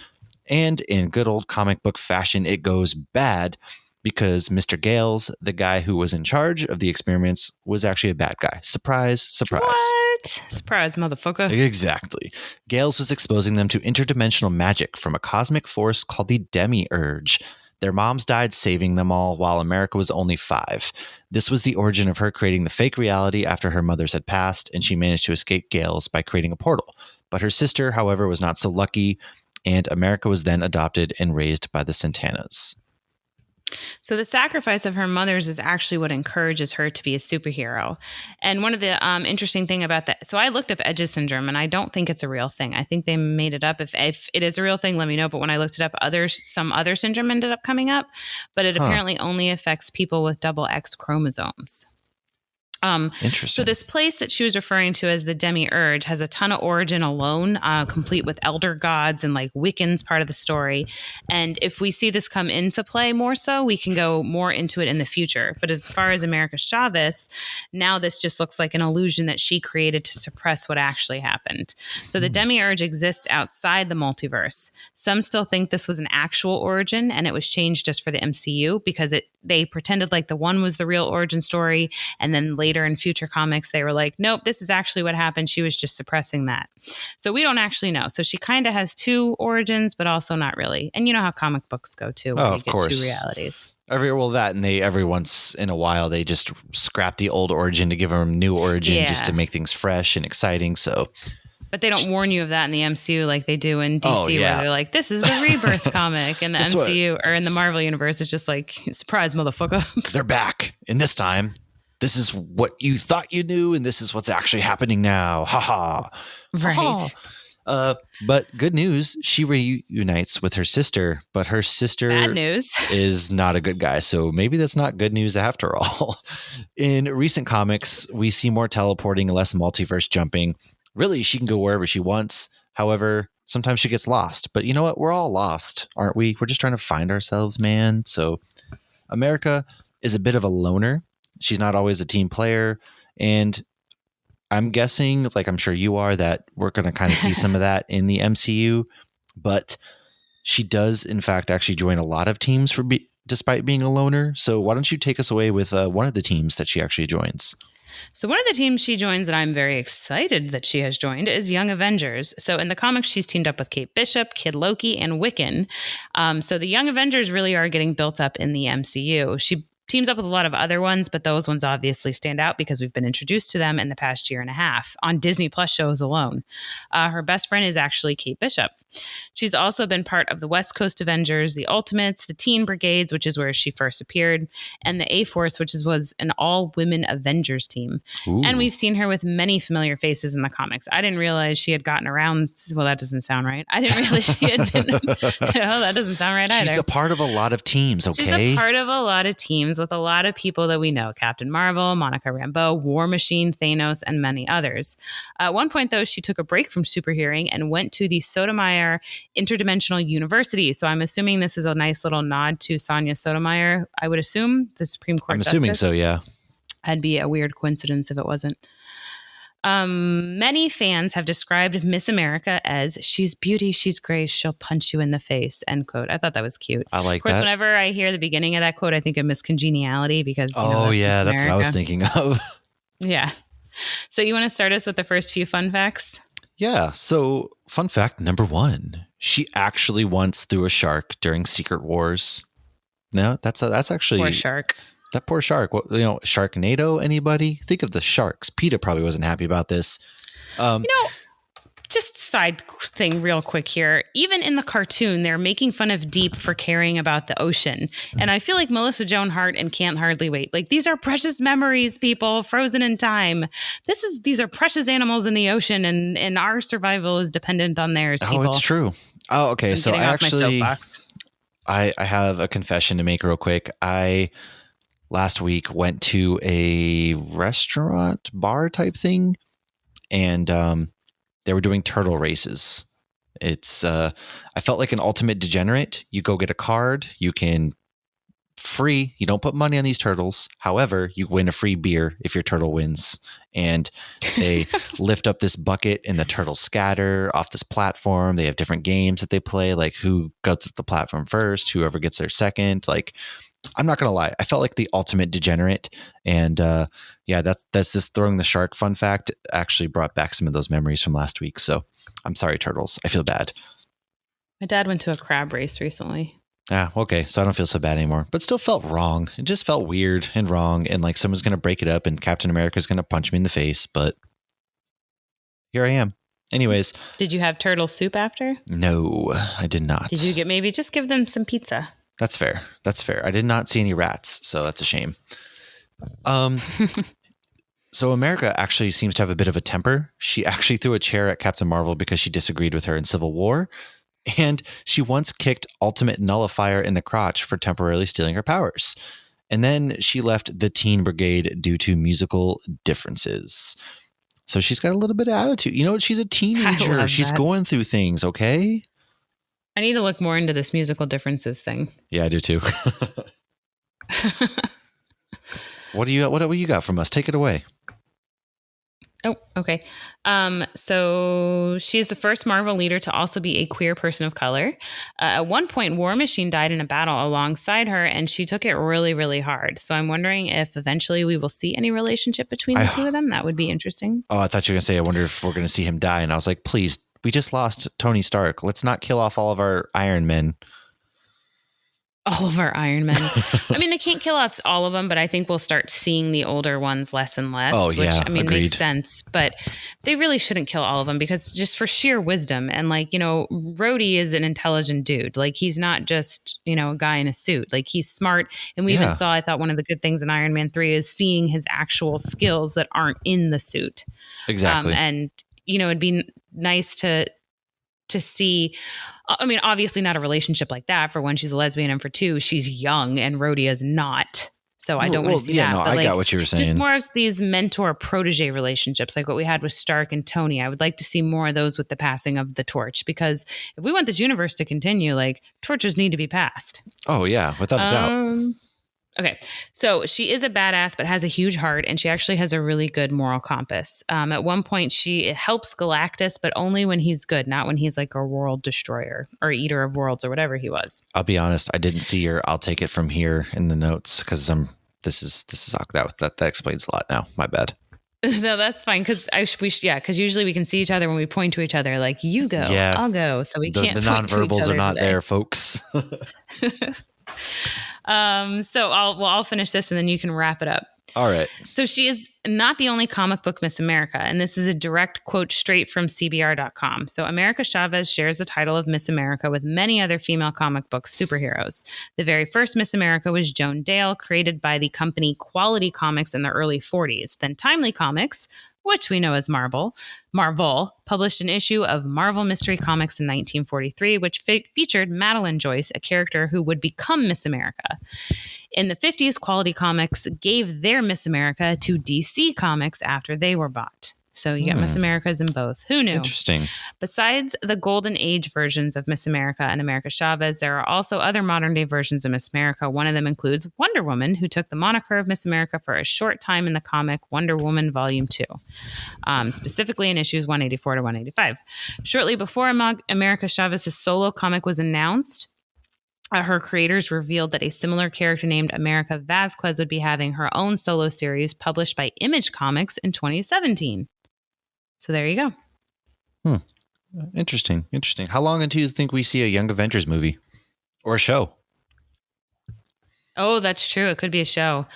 And in good old comic book fashion, it goes bad, because Mr. Gales, the guy who was in charge of the experiments, was actually a bad guy. Surprise, surprise. What? Surprise, motherfucker. Exactly. Gales was exposing them to interdimensional magic from a cosmic force called the Demiurge. Their moms died saving them all while America was only 5. This was the origin of her creating the fake reality after her mothers had passed, and she managed to escape Gales by creating a portal. But her sister, however, was not so lucky, and America was then adopted and raised by the Santanas. So the sacrifice of her mothers is actually what encourages her to be a superhero. And one of the interesting thing about that, so I looked up Edge's syndrome, and I don't think it's a real thing. I think they made it up. If it is a real thing, let me know. But when I looked it up, some other syndrome ended up coming up, but it apparently only affects people with double X chromosomes. Interesting. So this place that she was referring to as the Demiurge has a ton of origin alone, complete with elder gods and like Wiccans part of the story. And if we see this come into play more so, we can go more into it in the future. But as far as America Chavez, now this just looks like an illusion that she created to suppress what actually happened. So the Demiurge exists outside the multiverse. Some still think this was an actual origin and it was changed just for the MCU because they pretended like the one was the real origin story, and then later in future comics they were like, nope, this is actually what happened, she was just suppressing that. So we don't actually know. So she kind of has two origins, but also not really. And you know how comic books go too, where you get two realities. Every once in a while they just scrap the old origin to give them new origin, just to make things fresh and exciting. So But they don't warn you of that in the MCU like they do in DC, where they're like, this is the Rebirth comic. And the MCU or in the Marvel universe, it's just like, surprise, motherfucker. They're back. And this time, this is what you thought you knew, and this is what's actually happening now. Ha ha. Right. But good news, she reunites with her sister, but her sister Bad news. is not a good guy. So maybe that's not good news after all. In recent comics, we see more teleporting and less multiverse jumping. Really, she can go wherever she wants. However, sometimes she gets lost. But you know what? We're all lost, aren't we? We're just trying to find ourselves, man. So America is a bit of a loner. She's not always a team player. And I'm guessing, like I'm sure you are, that we're going to kind of see some of that in the MCU. But she does, in fact, actually join a lot of teams despite being a loner. So why don't you take us away with one of the teams that she actually joins? So one of the teams she joins that I'm very excited that she has joined is Young Avengers. So in the comics, she's teamed up with Kate Bishop, Kid Loki, and Wiccan. So the Young Avengers really are getting built up in the MCU. She teams up with a lot of other ones, but those ones obviously stand out because we've been introduced to them in the past year and a half on Disney Plus shows alone. Her best friend is actually Kate Bishop. She's also been part of the West Coast Avengers, the Ultimates, the Teen Brigades, which is where she first appeared, and the A-Force, which was an all-women Avengers team. Ooh. And we've seen her with many familiar faces in the comics. I didn't realize she had gotten around. Well, that doesn't sound right. I didn't realize she had been. That doesn't sound right either. She's a part of a lot of teams, okay? She's a part of a lot of teams with a lot of people that we know. Captain Marvel, Monica Rambeau, War Machine, Thanos, and many others. At one point, though, she took a break from superheroing and went to the Sotomayor Interdimensional University. So I'm assuming this is a nice little nod to Sonia Sotomayor. I would assume the Supreme Court Justice. I'm assuming so, yeah. That'd be a weird coincidence if it wasn't. Many fans have described Miss America as she's beauty, she's grace, she'll punch you in the face, end quote. I thought that was cute. I like that. Of course, whenever I hear the beginning of that quote, I think of Miss Congeniality because, that's what I was thinking of. Yeah. So you want to start us with the first few fun facts? Yeah. So fun fact number 1, she actually once threw a shark during Secret Wars. No, that's actually poor shark. That poor shark. What, Sharknado, anybody? Think of the sharks. PETA probably wasn't happy about this. Just side thing real quick here. Even in the cartoon, they're making fun of Deep for caring about the ocean. And I feel like Melissa Joan Hart and Can't Hardly Wait. Like, these are precious memories, people, frozen in time. These are precious animals in the ocean, and our survival is dependent on theirs, people. Oh, it's true. Oh, okay. So I actually, I have a confession to make real quick. I last week went to a restaurant bar type thing, and they were doing turtle races. It's I felt like an ultimate degenerate. You go get a card, you can free, you don't put money on these turtles. However, you win a free beer if your turtle wins. And they lift up this bucket and the turtles scatter off this platform. They have different games that they play, like who gets to the platform first, whoever gets there second. Like, I'm not going to lie. I felt like the ultimate degenerate. And that's this throwing the shark fun fact actually brought back some of those memories from last week. So I'm sorry, turtles. I feel bad. My dad went to a crab race recently. Okay. So I don't feel so bad anymore, but still felt wrong. It just felt weird and wrong. And like someone's going to break it up and Captain America's going to punch me in the face. But here I am. Anyways. Did you have turtle soup after? No, I did not. Did you maybe just give them some pizza? That's fair. That's fair. I did not see any rats, so that's a shame. So America actually seems to have a bit of a temper. She actually threw a chair at Captain Marvel because she disagreed with her in Civil War. And she once kicked Ultimate Nullifier in the crotch for temporarily stealing her powers. And then she left the Teen Brigade due to musical differences. So she's got a little bit of attitude. You know what? She's a teenager. She's going through things, okay? I need to look more into this musical differences thing. Yeah, I do too. What do you got from us? Take it away. Oh, okay. So she's the first Marvel leader to also be a queer person of color. At one point, War Machine died in a battle alongside her, and she took it really, really hard. So I'm wondering if eventually we will see any relationship between the two of them. That would be interesting. Oh, I thought you were going to say, I wonder if we're going to see him die. And I was like, please, we just lost Tony Stark. Let's not kill off all of our Iron Men. all of our Iron Men. I mean, they can't kill off all of them, but I think we'll start seeing the older ones less and less, Oh, which yeah, I mean agreed. makes sense. But they really shouldn't kill all of them because just for sheer wisdom. And like, you know, Rhodey is an intelligent dude. Like he's not just, you know, a guy in a suit. Like he's smart. And we even saw, I thought one of the good things in Iron Man 3 is seeing his actual skills that aren't in the suit. Exactly. And, you know, it'd be nice to see, I mean, obviously not a relationship like that. For one, she's a lesbian, and for two, she's young and Rhodey is not. So I don't want to see that. No, but I like, got what you were saying. Just more of these mentor-protege relationships, like what we had with Stark and Tony. I would like to see more of those with the passing of the torch, because if we want this universe to continue, like torches need to be passed. Oh yeah, without a doubt. Okay, so she is a badass, but has a huge heart, and she actually has a really good moral compass. At one point, she helps Galactus, but only when he's good, not when he's like a world destroyer or eater of worlds or whatever he was. I'll be honest, I didn't see her. I'll take it from here in the notes because that explains a lot now. My bad. No, that's fine because because usually we can see each other when we point to each other, like you go, I'll go. So we can't. The nonverbals are not there, folks. So I'll finish this and then you can wrap it up. All right. So she is not the only comic book Miss America, and this is a direct quote straight from CBR.com. So America Chavez shares the title of Miss America with many other female comic book superheroes. The very first Miss America was Joan Dale, created by the company Quality Comics in the early 40s. Then Timely Comics, which we know as Marvel, published an issue of Marvel Mystery Comics in 1943, which featured Madeline Joyce, a character who would become Miss America. In the 50s, Quality Comics gave their Miss America to DC Comics after they were bought. So you get Miss Americas in both. Who knew? Interesting. Besides the Golden Age versions of Miss America and America Chavez, there are also other modern-day versions of Miss America. One of them includes Wonder Woman, who took the moniker of Miss America for a short time in the comic Wonder Woman Volume 2, specifically in issues 184 to 185. Shortly before America Chavez's solo comic was announced, her creators revealed that a similar character named America Vasquez would be having her own solo series published by Image Comics in 2017. So there you go. Interesting. How long until you think we see a Young Avengers movie or a show? Oh, that's true. It could be a show.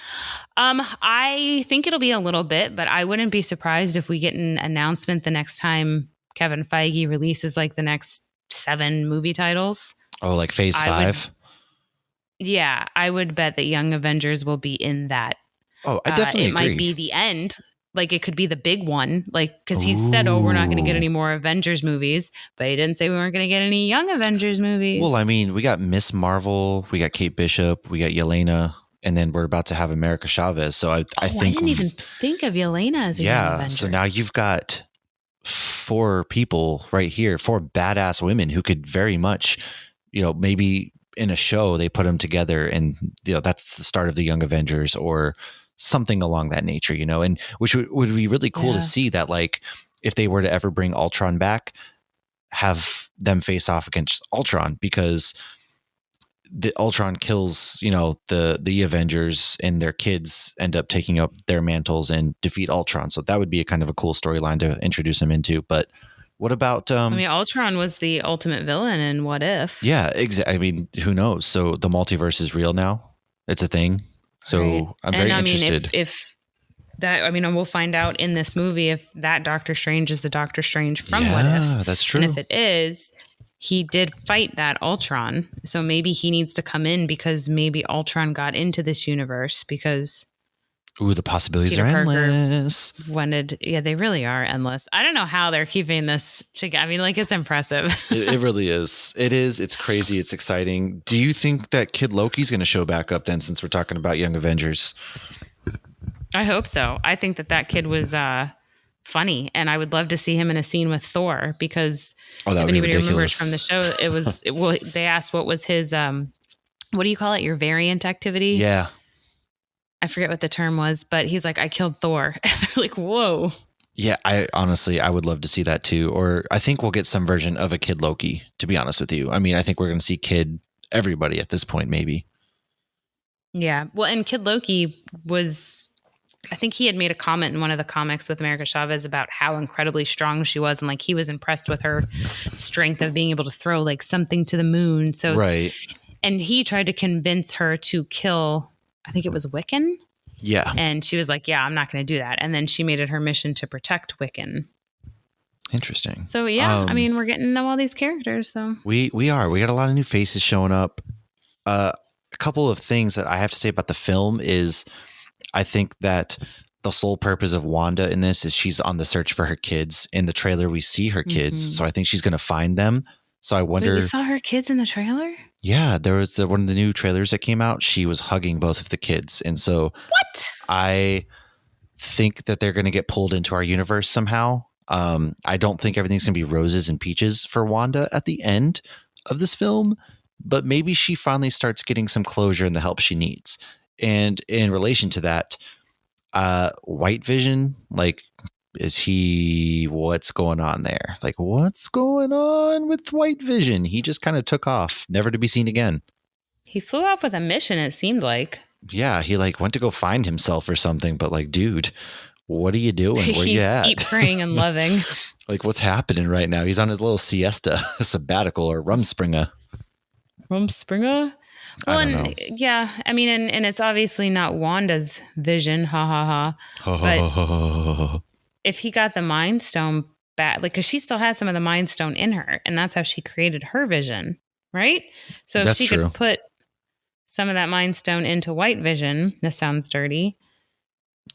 I think it'll be a little bit, but I wouldn't be surprised if we get an announcement the next time Kevin Feige releases like the next 7 movie titles. Oh, like Phase 5? I would bet that Young Avengers will be in that. Oh, I definitely agree. It might be the end. Like it could be the big one, like because he said, "Oh, we're not going to get any more Avengers movies," but he didn't say we weren't going to get any Young Avengers movies. Well, I mean, we got Miss Marvel, we got Kate Bishop, we got Yelena, and then we're about to have America Chavez. So I think I didn't even think of Yelena as a Young Avenger. So now you've got 4 people right here, 4 badass women who could very much, maybe in a show they put them together, and that's the start of the Young Avengers or something along that nature, and which would be really cool to see that, like, if they were to ever bring Ultron back, have them face off against Ultron, because the Ultron kills, the Avengers, and their kids end up taking up their mantles and defeat Ultron. So that would be a kind of a cool storyline to introduce him into. But what about, Ultron was the ultimate villain in What If? Yeah, exactly. I mean, who knows? So the multiverse is real now. It's a thing. So right. I'm very interested. If that, we'll find out in this movie if that Doctor Strange is the Doctor Strange from What If. Yeah, that's true. And if it is, he did fight that Ultron. So maybe he needs to come in because maybe Ultron got into this universe because... Ooh, the possibilities are endless. They really are endless. I don't know how they're keeping this together. It's impressive. It really is. It is. It's crazy. It's exciting. Do you think that Kid Loki's going to show back up then, since we're talking about Young Avengers? I hope so. I think that kid was funny, and I would love to see him in a scene with Thor, because if anybody remembers from the show, it was they asked what was his what do you call it? Your variant activity? Yeah. I forget what the term was, but he's like, I killed Thor. They're like, whoa. Yeah, I would love to see that too. Or I think we'll get some version of a Kid Loki, to be honest with you. I think we're going to see Kid everybody at this point, maybe. Yeah. Well, and Kid Loki I think he had made a comment in one of the comics with America Chavez about how incredibly strong she was. And he was impressed with her strength of being able to throw something to the moon. So right. And he tried to convince her to kill, I think it was Wiccan. Yeah. And she was like, yeah, I'm not going to do that. And then she made it her mission to protect Wiccan. Interesting. So, yeah, I mean, we're getting to know all these characters. So we got a lot of new faces showing up. A couple of things that I have to say about the film is I think that the sole purpose of Wanda in this is she's on the search for her kids. In the trailer, we see her kids. So I think she's going to find them. So I wonder. Wait, we saw her kids in the trailer? Yeah, there was one of the new trailers that came out. She was hugging both of the kids. And so what? I think that they're going to get pulled into our universe somehow. I don't think everything's going to be roses and peaches for Wanda at the end of this film, but maybe she finally starts getting some closure and the help she needs. And in relation to that, White Vision, like, what's going on there? Like, what's going on with White Vision? He just kind of took off, never to be seen again. He flew off with a mission, it seemed like. Yeah, he like went to go find himself or something, but like, dude, what are you doing? Where you at? Eat, praying, and loving. Like, what's happening right now? He's on his little siesta, sabbatical, or rumspringa. Rumspringa? Well, and yeah, I mean, and it's obviously not Wanda's vision, ha ha ha. But if he got the Mind Stone back, like, because she still has some of the Mind Stone in her, and that's how she created her vision, right? So if she could put some of that Mind Stone into White Vision, this sounds dirty.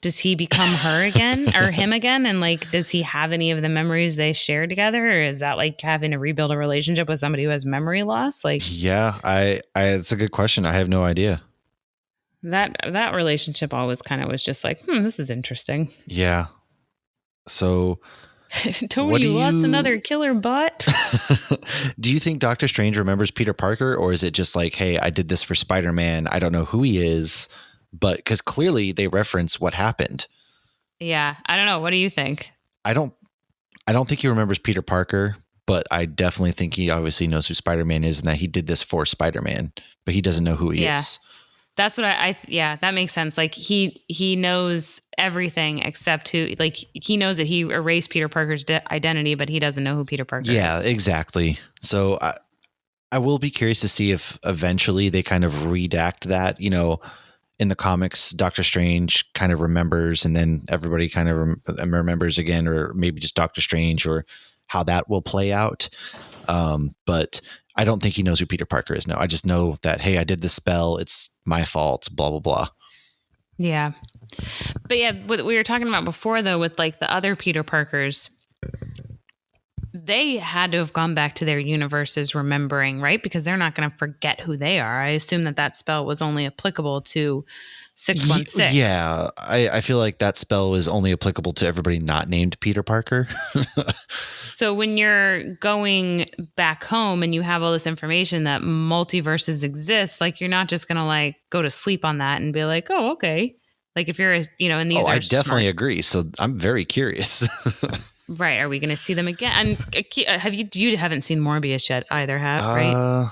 Does he become her again or him again? And like, does he have any of the memories they shared together? Or is that like having to rebuild a relationship with somebody who has memory loss? Like, yeah, it's a good question. I have no idea. That relationship always kind of was just like, this is interesting. Yeah. So Tony, lost another killer bot. Do you think Doctor Strange remembers Peter Parker, or is it just like, hey, I did this for Spider-Man. I don't know who he is. But because clearly they reference what happened. Yeah, I don't know. What do you think? I don't think he remembers Peter Parker, but I definitely think he obviously knows who Spider-Man is and that he did this for Spider-Man, but he doesn't know who he is. That's what that makes sense. Like he knows everything except who, like he knows that he erased Peter Parker's identity, but he doesn't know who Peter Parker is. Yeah, exactly. So I will be curious to see if eventually they kind of redact that, in the comics, Doctor Strange kind of remembers and then everybody kind of remembers again, or maybe just Doctor Strange, or how that will play out. But I don't think he knows who Peter Parker is. No, I just know that, hey, I did the spell. It's my fault, blah, blah, blah. Yeah. But yeah, what we were talking about before, though, with like the other Peter Parkers, they had to have gone back to their universes remembering, right? Because they're not going to forget who they are. I assume that spell was only applicable to 616. Yeah, I feel like that spell is only applicable to everybody not named Peter Parker. So when you're going back home and you have all this information that multiverses exist, like you're not just going to like go to sleep on that and be like, oh, okay. Like if you're, and these are I definitely smart. Agree. So I'm very curious. Right. Are we going to see them again? And you haven't seen Morbius yet either, right?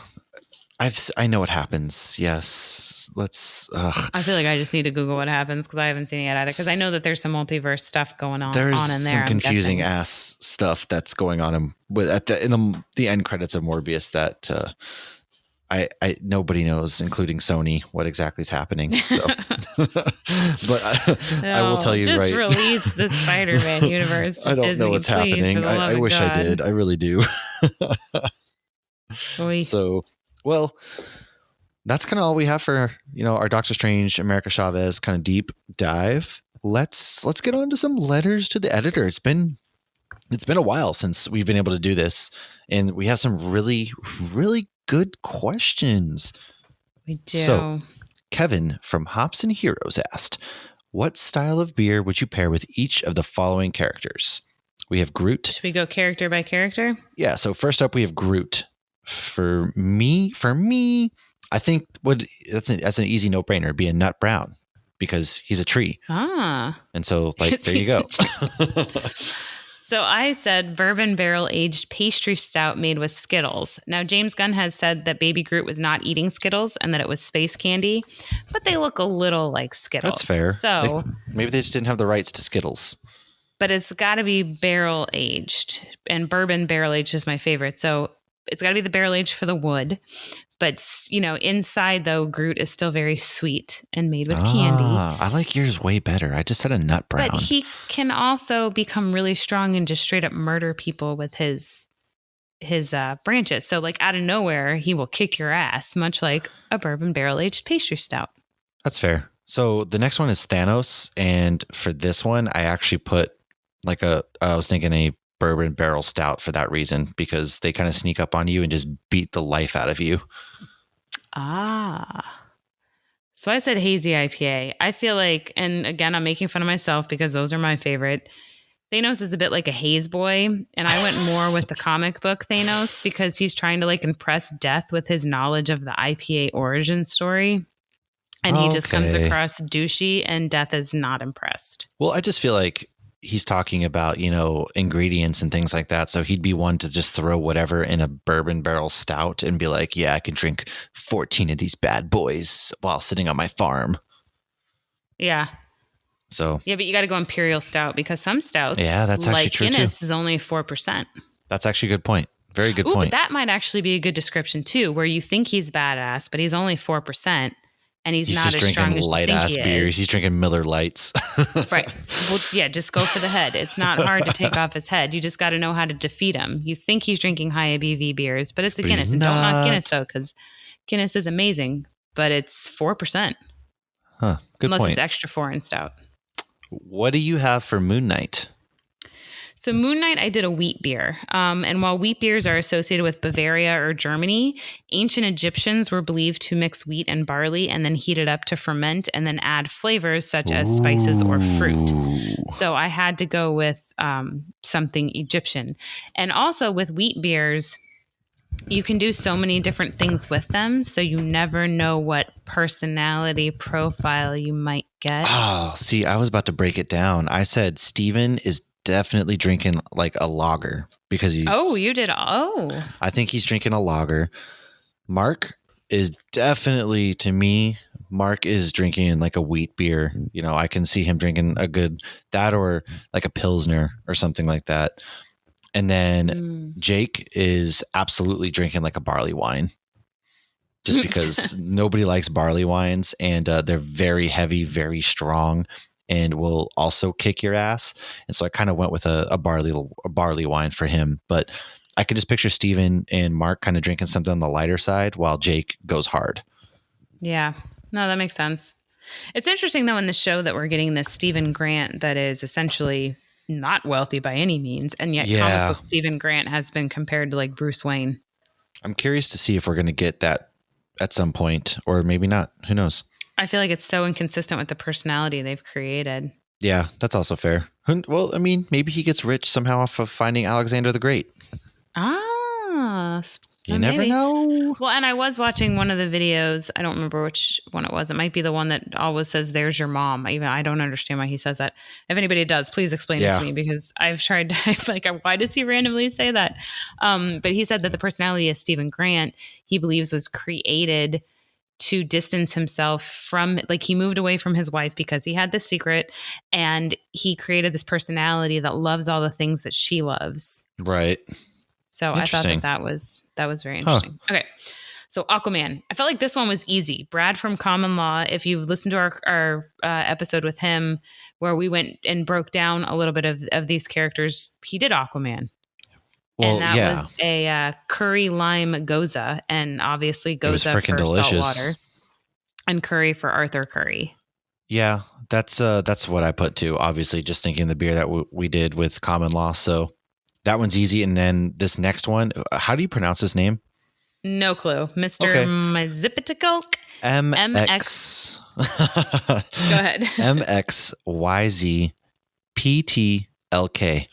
I know what happens. Yes. Let's. I feel like I just need to Google what happens because I haven't seen it yet either. Because I know that there's some multiverse stuff going on. There's in there, some confusing ass stuff that's going on in the end credits of Morbius that I nobody knows, including Sony, what exactly is happening. So, but I will tell you, just release the Spider-Man universe. I don't Disney, know what's happening. I wish I did. I really do. So, well, that's kind of all we have for our Doctor Strange, America Chavez kind of deep dive. Let's get on to some letters to the editor. It's been a while since we've been able to do this, and we have some really, really good questions. We do. So, Kevin from Hops and Heroes asked, what style of beer would you pair with each of the following characters? We have Groot. Should we go character by character? Yeah. So first up, we have Groot. For me, I think that's an easy no-brainer. It'd be a nut brown because he's a tree. And so there you go. So I said bourbon barrel aged pastry stout made with Skittles. Now, James Gunn has said that Baby Groot was not eating Skittles and that it was space candy, but they look a little like Skittles. That's fair. So maybe they just didn't have the rights to Skittles. But it's got to be barrel aged, and bourbon barrel aged is my favorite. So it's got to be the barrel aged for the wood. But, inside, though, Groot is still very sweet and made with candy. I like yours way better. I just had a nut brown. But he can also become really strong and just straight up murder people with his branches. So, like, out of nowhere, he will kick your ass, much like a bourbon barrel-aged pastry stout. That's fair. So the next one is Thanos. And for this one, I actually put I was thinking a bourbon barrel stout for that reason, because they kind of sneak up on you and just beat the life out of you. So I said hazy IPA. I feel like, and again, I'm making fun of myself because those are my favorite. Thanos is a bit like a haze boy, and I went more with the comic book Thanos because he's trying to impress Death with his knowledge of the IPA origin story. And he just comes across douchey, and Death is not impressed. Well, I just feel like he's talking about, ingredients and things like that. So he'd be one to just throw whatever in a bourbon barrel stout and be like, yeah, I can drink 14 of these bad boys while sitting on my farm. Yeah. So. Yeah, but you got to go imperial stout because some stouts, that's actually true Guinness, too. is only 4%. That's actually a good point. Very good point. But that might actually be a good description too, where you think he's badass, but he's only 4%. And he's not just as strong drinking as light ass beers. He's drinking Miller Lights. Right. Well, yeah, just go for the head. It's not hard to take off his head. You just got to know how to defeat him. You think he's drinking high ABV beers, but it's a Guinness. And don't knock Guinness though, because Guinness is amazing, but it's 4%. Huh. Good unless point. It's extra foreign stout. What do you have for Moon Knight? So Moon Knight, I did a wheat beer. And while wheat beers are associated with Bavaria or Germany, ancient Egyptians were believed to mix wheat and barley and then heat it up to ferment and then add flavors such as spices or fruit. So I had to go with something Egyptian. And also with wheat beers, you can do so many different things with them. So you never know what personality profile you might get. Oh, see, I was about to break it down. I said Steven is definitely drinking like a lager because he's... Oh, you did? Oh. I think he's drinking a lager. Mark is definitely, to me, Mark is drinking like a wheat beer. I can see him drinking that or like a Pilsner or something like that. And then Jake is absolutely drinking like a barley wine just because nobody likes barley wines and they're very heavy, very strong, and will also kick your ass. And so I kind of went with a barley wine for him. But I could just picture Steven and Mark kind of drinking something on the lighter side while Jake goes hard. Yeah. No, that makes sense. It's interesting, though, in the show that we're getting this Stephen Grant that is essentially not wealthy by any means. And yet comic book Stephen Grant has been compared to like Bruce Wayne. I'm curious to see if we're going to get that at some point or maybe not. Who knows? I feel like it's so inconsistent with the personality they've created. Yeah, that's also fair. Well, I mean, maybe he gets rich somehow off of finding Alexander the Great. You never know. Well, and I was watching one of the videos. I don't remember which one it was. It might be the one that always says, "There's your mom." I don't understand why he says that. If anybody does, please explain it to me because I've tried. Like, why does he randomly say that? But he said that the personality of Stephen Grant, he believes, was created to distance himself from, like, he moved away from his wife because he had this secret, and he created this personality that loves all the things that she loves. Right. So I thought that was very interesting. Huh. Okay. So Aquaman. I felt like this one was easy. Brad from Common Law, if you listened to our episode with him where we went and broke down a little bit of these characters, he did Aquaman. Well, and that was a curry lime goza, and obviously goza for delicious. Saltwater, and curry for Arthur Curry. Yeah, that's what I put too. Obviously, just thinking the beer that we did with Common Law. So that one's easy. And then this next one, how do you pronounce his name? No clue. Mr. Mazipitical MX. Go ahead. MXYZPTLK.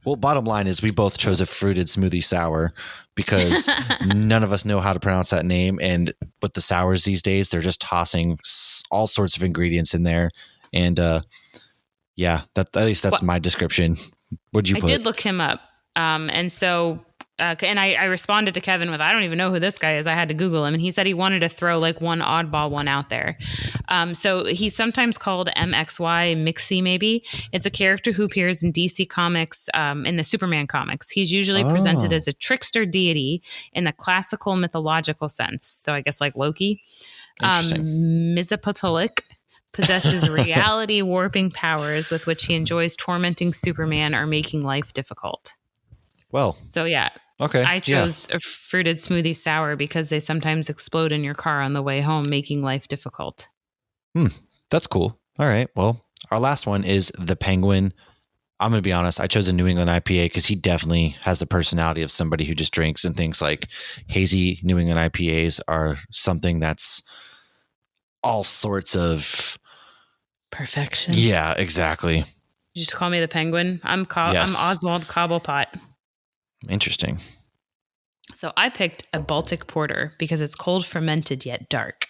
Well, bottom line is we both chose a fruited smoothie sour because none of us know how to pronounce that name. And with the sours these days, they're just tossing all sorts of ingredients in there. And at least that's my description. What'd you put? I did look him up. And so and I responded to Kevin with, I don't even know who this guy is. I had to Google him. And he said he wanted to throw like one oddball one out there. So he's sometimes called MXY, Mixie maybe. It's a character who appears in DC Comics, in the Superman comics. He's usually presented as a trickster deity in the classical mythological sense. So I guess like Loki. Mizapotelic possesses reality warping powers with which he enjoys tormenting Superman or making life difficult. Well, so yeah. Okay. I chose a fruited smoothie sour because they sometimes explode in your car on the way home, making life difficult. That's cool. All right. Well, our last one is the Penguin. I'm going to be honest. I chose a New England IPA because he definitely has the personality of somebody who just drinks and thinks like hazy New England IPAs are something that's all sorts of perfection. Yeah, exactly. You just call me the Penguin. I'm Oswald Cobblepot. Interesting. So I picked a Baltic porter because it's cold fermented yet dark.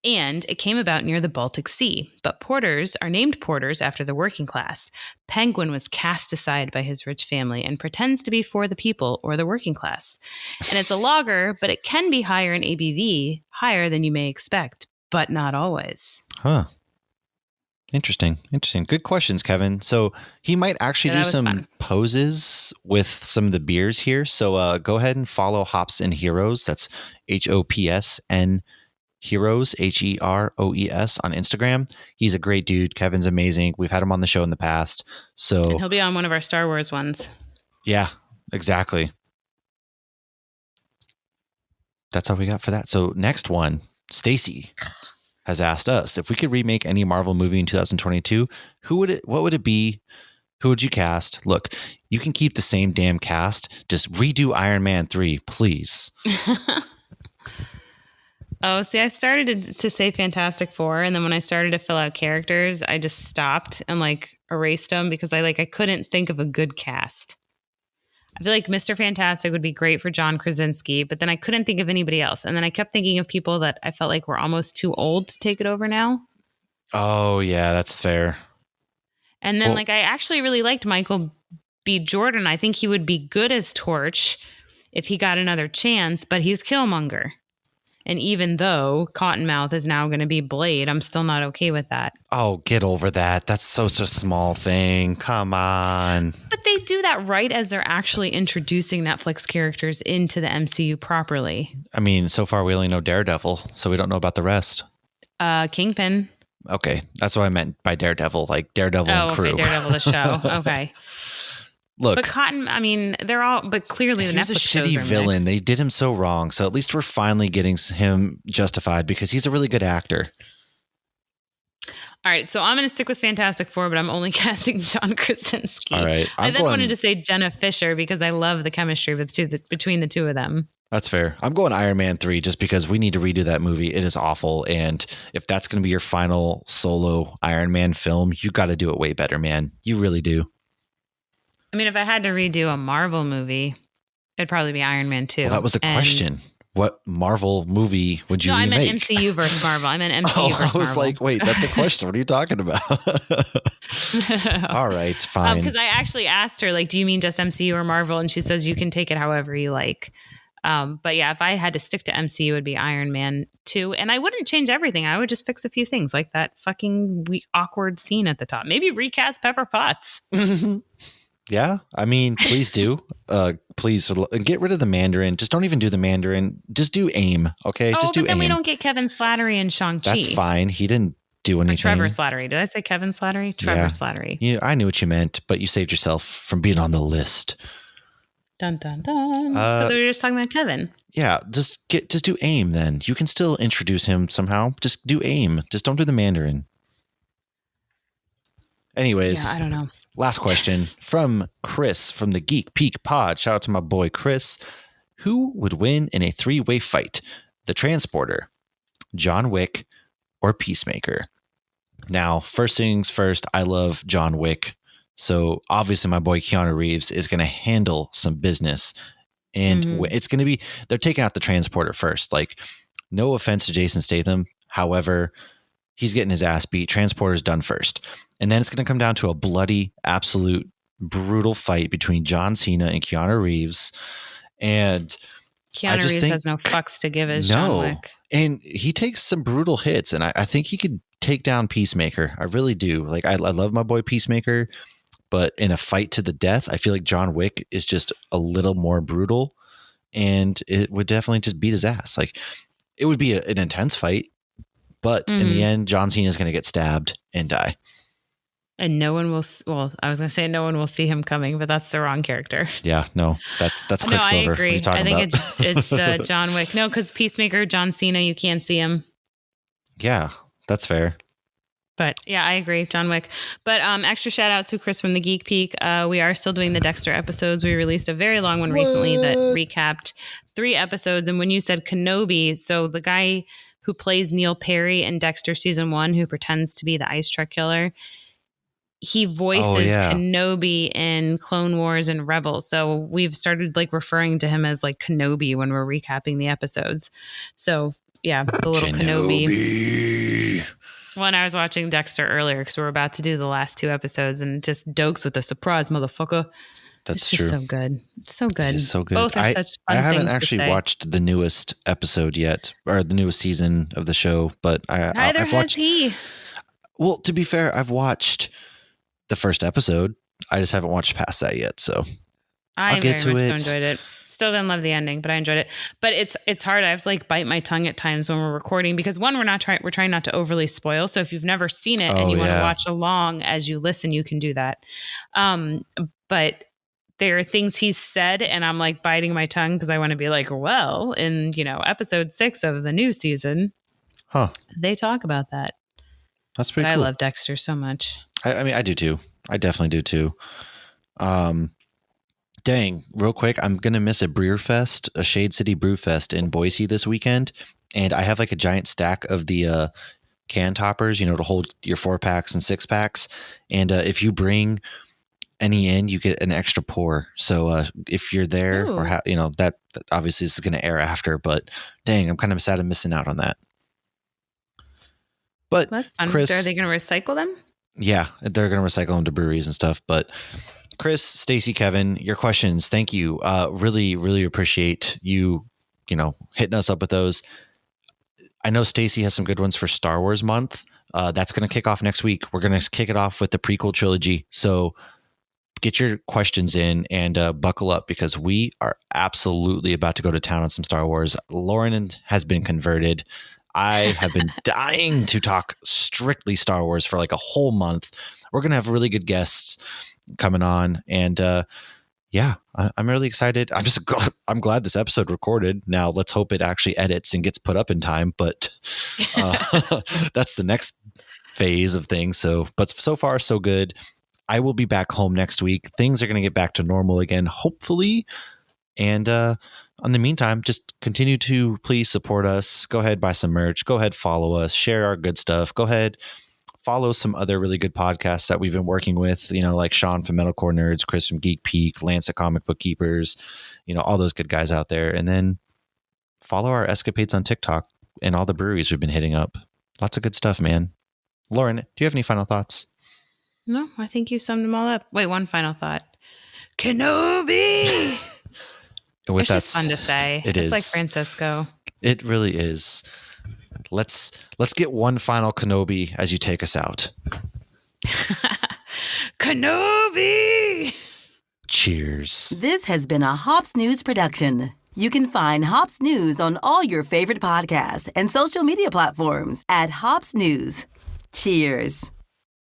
And it came about near the Baltic Sea. But porters are named porters after the working class. Penguin was cast aside by his rich family and pretends to be for the people or the working class. And it's a lager, but it can be higher in ABV, higher than you may expect, but not always. Huh. Interesting. Good questions, Kevin. So he might actually do some poses with some of the beers here. So go ahead and follow Hops and Heroes. That's HOPSN Heroes, HEROES on Instagram. He's a great dude. Kevin's amazing. We've had him on the show in the past. So and he'll be on one of our Star Wars ones. Yeah, exactly. That's all we got for that. So next one, Stacy has asked us if we could remake any Marvel movie in 2022, what would it be? Who would you cast? Look, you can keep the same damn cast. Just redo Iron Man 3, please. Oh, see, I started to say Fantastic Four, and then when I started to fill out characters, I just stopped and like erased them because I couldn't think of a good cast. I feel like Mr. Fantastic would be great for John Krasinski, but then I couldn't think of anybody else. And then I kept thinking of people that I felt like were almost too old to take it over now. Oh, yeah, that's fair. And then I actually really liked Michael B. Jordan. I think he would be good as Torch if he got another chance, but he's Killmonger. And even though Cottonmouth is now going to be Blade, I'm still not okay with that. Oh, get over that. That's such a small thing. Come on. But they do that right as they're actually introducing Netflix characters into the MCU properly. I mean, so far we only know Daredevil, so we don't know about the rest. Kingpin. Okay, that's what I meant by Daredevil, like Daredevil and crew. Okay, Daredevil the show. Okay. Look, but Cotton, I mean, they're all, but clearly the Netflix shows are he's a shitty villain. mixed. They did him so wrong. So at least we're finally getting him justified because he's a really good actor. All right, so I'm going to stick with Fantastic Four, but I'm only casting John Krasinski. All right. I then wanted to say Jenna Fisher because I love the chemistry between the two of them. That's fair. I'm going Iron Man 3 just because we need to redo that movie. It is awful. And if that's going to be your final solo Iron Man film, you got to do it way better, man. You really do. I mean, if I had to redo a Marvel movie, it'd probably be Iron Man 2. Well, that was the question. What Marvel movie would you remake? No, I meant MCU versus Marvel. I meant MCU versus Marvel. I was like, wait, that's the question. What are you talking about? All right, fine. Because I actually asked her, like, do you mean just MCU or Marvel? And she says you can take it however you like. But yeah, if I had to stick to MCU, it would be Iron Man 2. And I wouldn't change everything. I would just fix a few things, like that fucking awkward scene at the top. Maybe recast Pepper Potts. Yeah, I mean, please do. Please get rid of the Mandarin. Just don't even do the Mandarin. Just do AIM, okay? Just do AIM. But then we don't get Kevin Slattery and Shang-Chi. That's fine. He didn't do anything. Or Trevor Slattery. Did I say Kevin Slattery? Trevor Slattery. Yeah, I knew what you meant, but you saved yourself from being on the list. Dun, dun, dun. Because we were just talking about Kevin. Yeah, just do AIM then. You can still introduce him somehow. Just do AIM. Just don't do the Mandarin. Anyways. Yeah, I don't know. Last question from Chris from the Geek Peak Pod. Shout out to my boy Chris. Who would win in a 3-way fight? The Transporter, John Wick, or Peacemaker? Now, first things first, I love John Wick. So obviously my boy Keanu Reeves is going to handle some business. And it's going to be, they're taking out the Transporter first. Like, no offense to Jason Statham. However, he's getting his ass beat. Transporter's done first. And then it's going to come down to a bloody, absolute, brutal fight between John Cena and Keanu Reeves. And Keanu Reeves has no fucks to give as John Wick. And he takes some brutal hits, and I think he could take down Peacemaker. I really do. Like, I love my boy Peacemaker, but in a fight to the death, I feel like John Wick is just a little more brutal, and it would definitely just beat his ass. Like, it would be an intense fight, but in the end, John Cena is going to get stabbed and die. And no one will. Well, I was going to say no one will see him coming, but that's the wrong character. Yeah, no, that's Quicksilver. No, I agree. I think about? it's John Wick. No, because Peacemaker, John Cena, you can't see him. Yeah, that's fair. But yeah, I agree, John Wick. But extra shout out to Chris from the Geek Peak. We are still doing the Dexter episodes. We released a very long one recently that recapped 3 episodes. And when you said Kenobi, so the guy who plays Neil Perry in Dexter season 1, who pretends to be the ice truck killer, he voices Kenobi in Clone Wars and Rebels. So we've started like referring to him as like Kenobi when we're recapping the episodes. So yeah, the little Kenobi. When I was watching Dexter earlier, because we're about to do the last 2 episodes, and just Dokes with a surprise, motherfucker. That's true. So good. So good. It's so good. Both are such fun I haven't things actually watched the newest episode yet, or the newest season of the show, but I've watched. He. Well, to be fair, I've watched the first episode. I just haven't watched past that yet, so I'll get to it. Enjoyed it. Still didn't love the ending, but I enjoyed it. But it's hard. I have to like bite my tongue at times when we're recording, because one, we're trying not to overly spoil. So if you've never seen it and you want to watch along as you listen, you can do that. But there are things he's said, and I'm like biting my tongue because I want to be like, well, in episode 6 of the new season, they talk about that. That's pretty cool. I love Dexter so much. I mean, I do too. I definitely do too. Dang, real quick, I'm going to miss a Shade City Brew Fest in Boise this weekend. And I have like a giant stack of the can toppers, to hold your 4-packs and 6-packs. And if you bring any in, you get an extra pour. So if you're there, or that obviously this is going to air after, but dang, I'm kind of sad I'm missing out on that. But that's fun. Chris, are they going to recycle them? Yeah, they're going to recycle them to breweries and stuff. But Chris, Stacy, Kevin, your questions. Thank you. Really, really appreciate you, hitting us up with those. I know Stacy has some good ones for Star Wars month. That's going to kick off next week. We're going to kick it off with the prequel trilogy. So get your questions in and buckle up, because we are absolutely about to go to town on some Star Wars. Lauren has been converted. I have been dying to talk strictly Star Wars for like a whole month. We're going to have really good guests coming on. And I'm really excited. I'm glad this episode recorded. Now let's hope it actually edits and gets put up in time. But that's the next phase of things. But so far, so good. I will be back home next week. Things are going to get back to normal again, hopefully. And in the meantime, just continue to please support us. Go ahead, buy some merch. Go ahead, follow us. Share our good stuff. Go ahead, follow some other really good podcasts that we've been working with, like Sean from Metalcore Nerds, Chris from Geek Peak, Lance at Comic Book Keepers, all those good guys out there. And then follow our escapades on TikTok and all the breweries we've been hitting up. Lots of good stuff, man. Lauren, do you have any final thoughts? No, I think you summed them all up. Wait, one final thought. Kenobi! It's just fun to say. It's like Francisco. It really is. Let's get one final Kenobi as you take us out. Kenobi! Cheers. This has been a Hops News production. You can find Hops News on all your favorite podcasts and social media platforms at Hops News. Cheers.